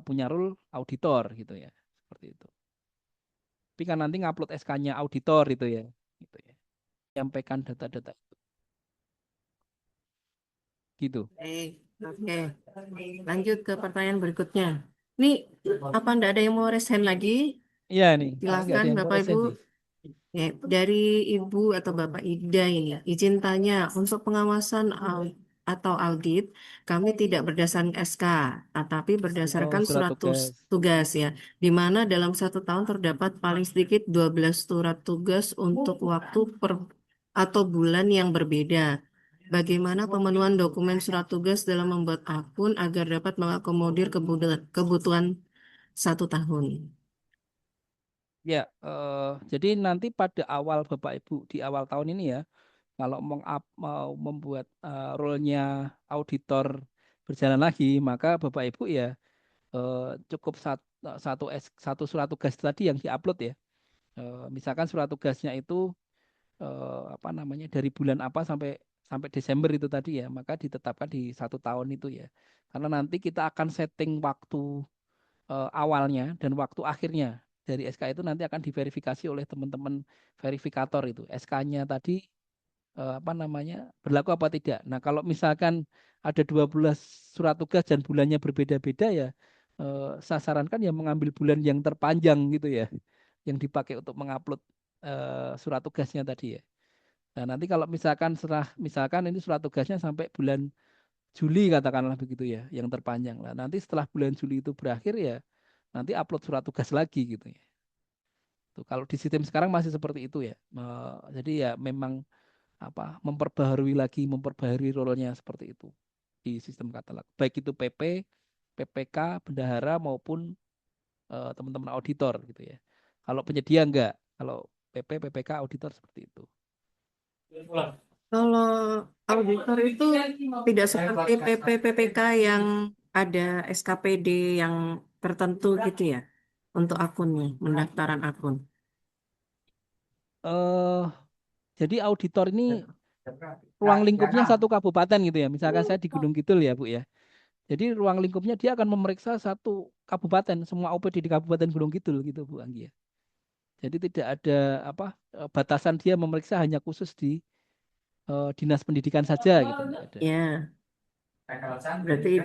[SPEAKER 3] punya role auditor gitu ya. Seperti itu. Tapi kan nanti ngupload SK-nya auditor itu ya. Gitu ya. Menyampaikan data-data itu. Gitu.
[SPEAKER 1] Oke, lanjut ke pertanyaan berikutnya. Ini apa ndak ada yang mau resen lagi?
[SPEAKER 3] Iya nih, ini nggak
[SPEAKER 1] Silahkan
[SPEAKER 3] ada yang mau
[SPEAKER 1] Bapak Ibu.
[SPEAKER 3] resen nih.
[SPEAKER 1] Ya, dari Ibu atau Bapak Ida ini, izin tanya, untuk pengawasan atau audit, kami tidak berdasarkan SK, tetapi
[SPEAKER 3] Oh,
[SPEAKER 1] berdasarkan
[SPEAKER 3] surat
[SPEAKER 1] surat
[SPEAKER 3] tugas.
[SPEAKER 1] tugas ya, di mana dalam satu tahun terdapat paling sedikit 12 surat tugas untuk waktu per atau bulan yang berbeda. Bagaimana pemenuhan dokumen surat tugas dalam membuat akun agar dapat mengakomodir kebutuhan satu tahun?
[SPEAKER 3] Ya, jadi nanti pada awal Bapak Ibu di awal tahun ini ya, kalau mau membuat role-nya auditor berjalan lagi, maka Bapak Ibu ya eh, cukup satu surat tugas tadi yang diupload ya. Misalkan surat tugasnya itu apa namanya dari bulan apa sampai sampai Desember itu tadi ya, maka ditetapkan di satu tahun itu ya. Karena nanti kita akan setting waktu awalnya dan waktu akhirnya dari SK itu nanti akan diverifikasi oleh teman-teman verifikator itu. SK-nya tadi apa namanya berlaku apa tidak. Nah, kalau misalkan ada 12 surat tugas dan bulannya berbeda-beda ya, saya sarankan ya mengambil bulan yang terpanjang gitu ya, yang dipakai untuk mengupload surat tugasnya tadi ya. Nah, nanti kalau misalkan ini surat tugasnya sampai bulan Juli katakanlah begitu ya, yang terpanjang. Nah, nanti setelah bulan Juli itu berakhir ya, nanti upload surat tugas lagi gitu ya. Tuh, kalau di sistem sekarang masih seperti itu ya. Jadi ya memang memperbaharui lagi, memperbaharui role-nya seperti itu di sistem katalog. Baik itu PP, PPK, bendahara maupun teman-teman auditor gitu ya. Kalau penyedia enggak, kalau PP, PPK, auditor seperti itu.
[SPEAKER 1] Kalau auditor itu tidak seperti PP PPK yang ada SKPD yang tertentu gitu ya untuk akunnya, pendaftaran akun.
[SPEAKER 3] eh jadi auditor ini ruang lingkupnya satu kabupaten gitu ya. Misalkan saya di Gunung Kidul ya, Bu ya. Jadi ruang lingkupnya dia akan memeriksa satu kabupaten, semua OPD di Kabupaten Gunung Kidul gitu, Bu Anggi ya. Jadi tidak ada batasan dia memeriksa hanya khusus di dinas pendidikan saja gitu, enggak ada.
[SPEAKER 1] Ya, berarti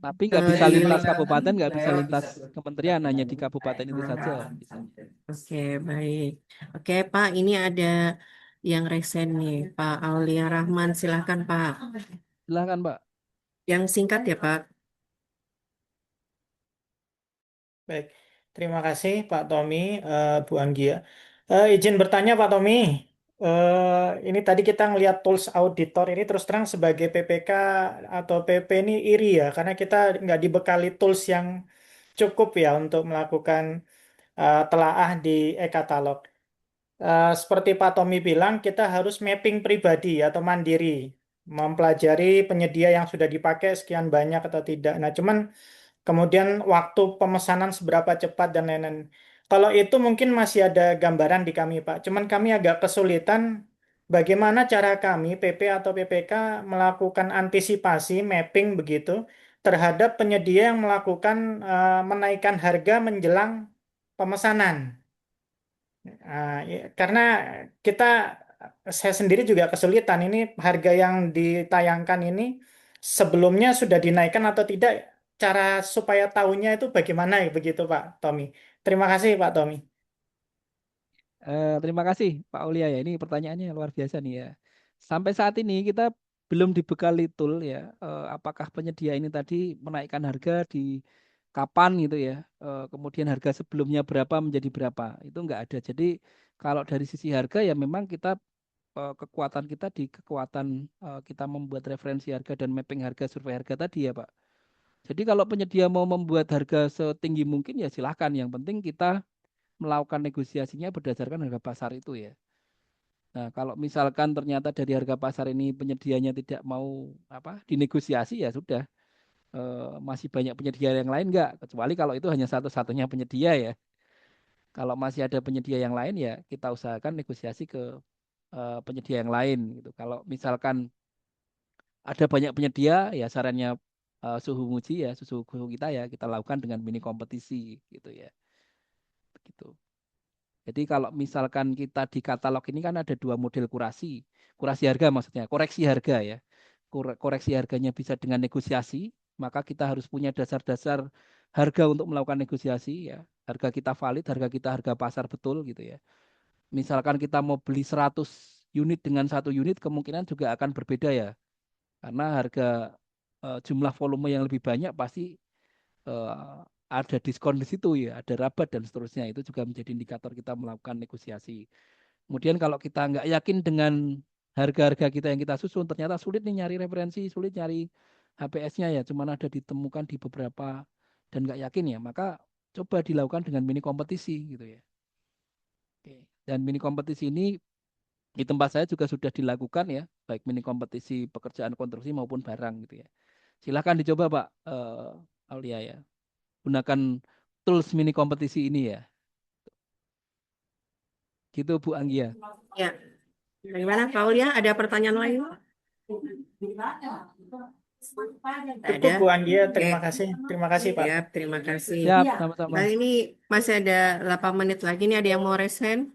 [SPEAKER 3] Tapi nggak bisa
[SPEAKER 1] di
[SPEAKER 3] lintas kabupaten, nggak bisa lintas kementerian, hanya di kabupaten itu saja gitu.
[SPEAKER 1] Oke, baik. Oke, Pak, ini ada yang resen nih, Pak Aulia Rahman. Silahkan, Pak.
[SPEAKER 3] Silahkan, Pak.
[SPEAKER 1] Yang singkat ya, Pak.
[SPEAKER 4] Baik, terima kasih Pak Tommy, Bu Anggia. Izin bertanya Pak Tommy, ini tadi kita ngelihat tools auditor ini terus terang sebagai PPK atau PP ini iri ya, karena kita nggak dibekali tools yang cukup ya untuk melakukan telaah di e-katalog. Seperti Pak Tommy bilang, kita harus mapping pribadi atau mandiri, mempelajari penyedia yang sudah dipakai sekian banyak atau tidak. Nah, cuman kemudian waktu pemesanan seberapa cepat dan lain-lain. Kalau itu mungkin masih ada gambaran di kami, Pak. Cuman kami agak kesulitan bagaimana cara kami, PP atau PPK, melakukan antisipasi, mapping begitu, terhadap penyedia yang melakukan menaikkan harga menjelang pemesanan. Karena kita, saya sendiri juga kesulitan. Ini harga yang ditayangkan ini sebelumnya sudah dinaikkan atau tidak. Cara supaya tahunya itu bagaimana ya begitu Pak Tommy. Terima kasih Pak Tommy.
[SPEAKER 3] Terima kasih Pak Aulia ya. Ini pertanyaannya luar biasa nih ya. Sampai saat ini kita belum dibekali tool ya. Apakah penyedia ini tadi menaikkan harga di kapan gitu ya. Kemudian harga sebelumnya berapa menjadi berapa. Itu enggak ada. Jadi kalau dari sisi harga ya memang kita kekuatan kita di kekuatan kita membuat referensi harga dan mapping harga survei harga tadi ya Pak. Jadi kalau penyedia mau membuat harga setinggi mungkin ya silahkan. Yang penting kita melakukan negosiasinya berdasarkan harga pasar itu ya. Nah, kalau misalkan ternyata dari harga pasar ini penyedianya tidak mau dinegosiasi ya sudah. Masih banyak penyedia yang lain enggak? Kecuali kalau itu hanya satu-satunya penyedia ya. Kalau masih ada penyedia yang lain ya kita usahakan negosiasi ke penyedia yang lain gitu. Kalau misalkan ada banyak penyedia ya sarannya suhu muji ya suhu kita ya kita lakukan dengan mini kompetisi gitu ya. Begitu. Jadi kalau misalkan kita di katalog ini kan ada dua model kurasi. Kurasi harga maksudnya, koreksi harga ya. Koreksi harganya bisa dengan negosiasi, maka kita harus punya dasar-dasar harga untuk melakukan negosiasi ya. Harga kita valid, harga kita harga pasar betul gitu ya. Misalkan kita mau beli 100 unit dengan satu unit kemungkinan juga akan berbeda ya. Karena harga jumlah volume yang lebih banyak pasti eh, ada diskon di situ ya, ada rabat dan seterusnya. Itu juga menjadi indikator kita melakukan negosiasi. Kemudian kalau kita nggak yakin dengan harga-harga kita yang kita susun, ternyata sulit nih nyari referensi, sulit nyari HPS-nya ya, cuman ada ditemukan di beberapa dan nggak yakin ya, maka coba dilakukan dengan mini kompetisi gitu ya. Oke. Dan mini kompetisi ini di tempat saya juga sudah dilakukan ya, baik mini kompetisi pekerjaan konstruksi maupun barang gitu ya. Silahkan dicoba Pak Aulia ya. Gunakan tools mini kompetisi ini ya. Gitu Bu Anggia.
[SPEAKER 1] Ya, bagaimana, Pak Aulia? Ada pertanyaan lain? Tak
[SPEAKER 4] Cukup
[SPEAKER 1] ada.
[SPEAKER 4] Bu Anggia,
[SPEAKER 1] Oke,
[SPEAKER 4] terima kasih. Terima kasih Pak.
[SPEAKER 1] siap. Terima kasih.
[SPEAKER 3] Siap, sama-sama.
[SPEAKER 1] Nah, ini masih ada 8 menit lagi nih. Ada yang mau resen?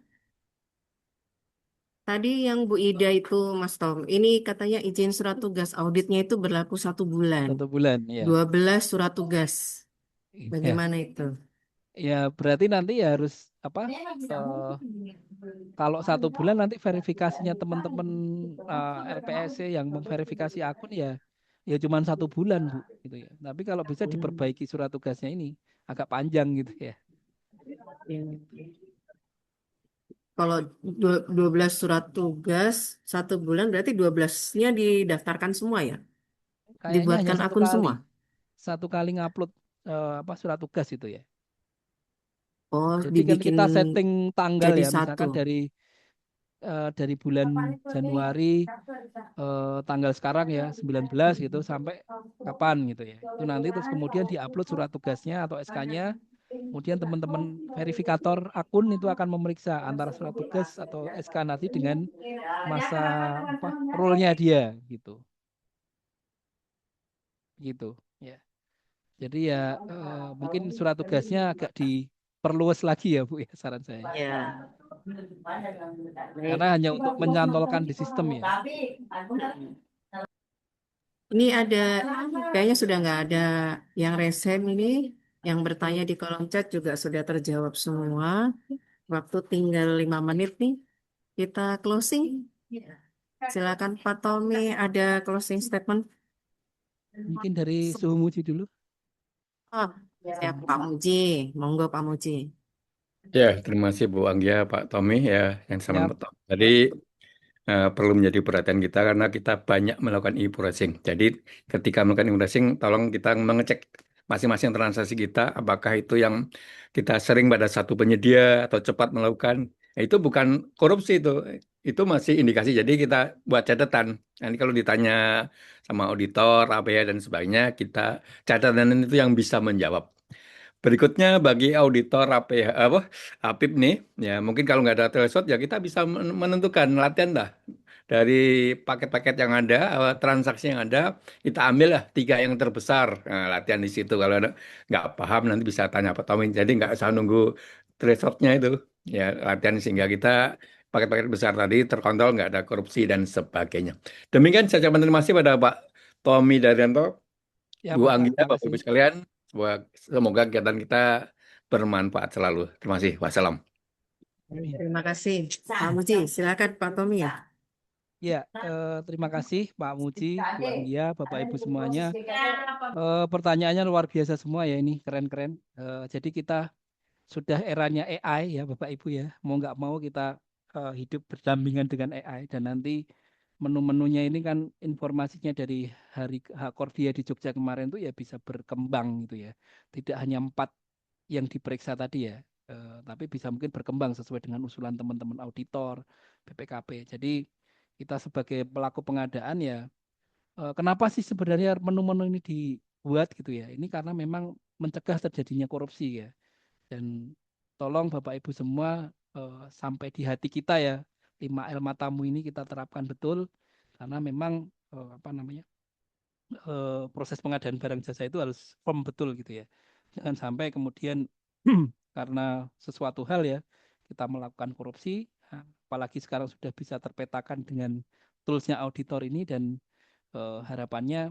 [SPEAKER 1] Tadi yang Bu Ida itu, Mas Tom, ini katanya izin surat tugas auditnya itu berlaku 1 bulan.
[SPEAKER 3] 1 bulan ya.
[SPEAKER 1] 12 surat tugas.
[SPEAKER 3] Ya,
[SPEAKER 1] Bagaimana itu?
[SPEAKER 3] ya berarti nanti ya harus apa? eh, Kalau 1 bulan nanti verifikasinya teman-teman LPSC yang memverifikasi akun ya, ya cuma 1 bulan Bu, gitu ya. Tapi kalau bisa diperbaiki surat tugasnya ini agak panjang gitu ya.
[SPEAKER 1] Kalau 12 surat tugas 1 bulan berarti 12-nya didaftarkan semua ya?
[SPEAKER 3] Kayaknya hanya
[SPEAKER 1] Dibuatkan akun semua?
[SPEAKER 3] 1 kali ngupload apa surat tugas itu ya.
[SPEAKER 1] Oh,
[SPEAKER 3] Jadi kan
[SPEAKER 1] dibikin
[SPEAKER 3] kita setting tanggal
[SPEAKER 1] jadi
[SPEAKER 3] ya,
[SPEAKER 1] satu.
[SPEAKER 3] misalkan dari bulan Januari tanggal sekarang ya 19 gitu sampai kapan gitu ya. Itu nanti terus kemudian diupload surat tugasnya atau SK-nya. Kemudian teman-teman verifikator akun itu akan memeriksa antara surat tugas atau SK nanti dengan masa apa role-nya dia gitu. Gitu ya. Jadi ya mungkin surat tugasnya agak diperluas lagi ya Bu ya saran saya.
[SPEAKER 1] Ya,
[SPEAKER 3] Karena
[SPEAKER 1] baik.
[SPEAKER 3] hanya untuk menyantolkan di sistem ya.
[SPEAKER 1] Ini ada, kayaknya sudah nggak ada yang resen ini, yang bertanya di kolom chat juga sudah terjawab semua. Waktu tinggal 5 menit nih, kita closing. Silakan Pak Tommy, ada closing statement.
[SPEAKER 3] Mungkin dari Suhu Muji dulu.
[SPEAKER 1] Oh, siap Pak Muji, monggo Pak Muji.
[SPEAKER 5] Ya, terima kasih Bu Anggia, Pak Tommy ya, yang sama
[SPEAKER 3] Ya,
[SPEAKER 5] Pak Tommy. Tadi perlu menjadi perhatian kita karena kita banyak melakukan e-browsing. Jadi ketika melakukan e-browsing, tolong kita mengecek masing-masing transaksi kita, apakah itu yang kita sering pada satu penyedia atau cepat melakukan. Nah, itu bukan korupsi itu masih indikasi. Jadi kita buat catatan. Nanti kalau ditanya sama auditor, APA dan sebagainya, kita catatan itu yang bisa menjawab. Berikutnya bagi auditor APH, APIP nih, ya mungkin kalau nggak ada threshold ya kita bisa menentukan latihan dah dari paket-paket yang ada, transaksi yang ada, kita ambil lah 3 yang terbesar. Nah, latihan di situ. Kalau nggak paham nanti bisa tanya Pak Tommy. Jadi nggak usah nunggu thresholdnya itu. Ya latihan sehingga kita paket-paket besar tadi terkontrol, nggak ada korupsi dan sebagainya. Demikian saya ucapkan terima kasih pada Pak Tommy Daryanto,
[SPEAKER 3] ya
[SPEAKER 5] Bu
[SPEAKER 3] Bapak,
[SPEAKER 5] Anggita,
[SPEAKER 3] terima
[SPEAKER 5] Bapak
[SPEAKER 3] kasih.
[SPEAKER 5] Ibu sekalian. Semoga kegiatan kita bermanfaat selalu. Terima kasih. Wassalam.
[SPEAKER 3] Amin.
[SPEAKER 1] Terima kasih. Pak Muji, silakan Pak Tommy ya.
[SPEAKER 3] Ya, terima kasih Pak Muji, Bu Anggia, Bapak Ibu semuanya. Pertanyaannya luar biasa semua ya ini, keren-keren. Jadi kita sudah eranya AI ya Bapak Ibu ya. Mau nggak mau kita hidup berdampingan dengan AI dan nanti menu-menunya ini kan informasinya dari hari Hakordia di Jogja kemarin tuh ya bisa berkembang gitu ya. Tidak hanya 4 yang diperiksa tadi ya, tapi bisa mungkin berkembang sesuai dengan usulan teman-teman auditor, BPKP. Jadi kita sebagai pelaku pengadaan ya, kenapa sih sebenarnya menu-menu ini dibuat gitu ya? Ini karena memang mencegah terjadinya korupsi ya. Dan tolong Bapak Ibu semua sampai di hati kita ya, 5L matamu ini kita terapkan betul karena memang apa namanya proses pengadaan barang jasa itu harus firm betul gitu ya. Jangan sampai kemudian karena sesuatu hal ya kita melakukan korupsi, apalagi sekarang sudah bisa terpetakan dengan toolsnya auditor ini dan harapannya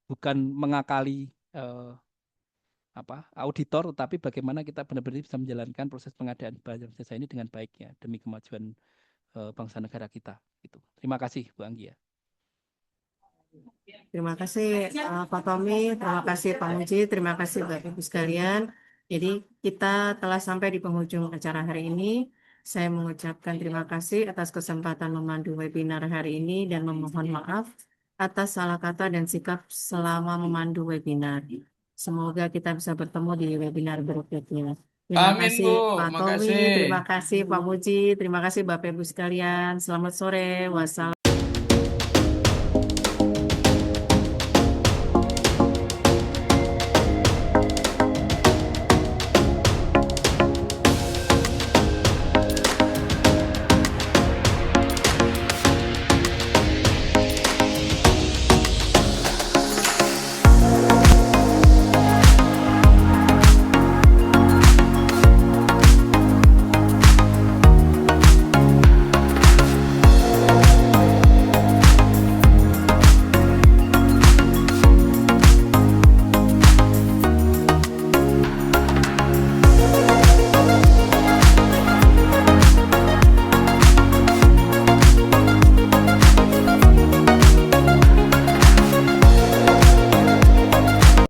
[SPEAKER 3] bukan mengakali auditor, tetapi bagaimana kita benar-benar bisa menjalankan proses pengadaan barang jasa ini dengan baiknya demi kemajuan bangsa negara kita. Gitu. Terima kasih Bu Anggia.
[SPEAKER 1] Terima kasih Pak Tommy, terima kasih Pak Muji, terima kasih Bapak Ibu sekalian. Jadi kita telah sampai di penghujung acara hari ini. Saya mengucapkan terima kasih atas kesempatan memandu webinar hari ini dan memohon maaf atas salah kata dan sikap selama memandu webinar. Semoga kita bisa bertemu di webinar berikutnya. Terima
[SPEAKER 6] Amin,
[SPEAKER 1] kasih
[SPEAKER 6] Bu.
[SPEAKER 1] Pak Tommy,
[SPEAKER 6] Makasih.
[SPEAKER 1] terima kasih Pak Muji, terima kasih Bapak Ibu sekalian. Selamat sore, wassalam.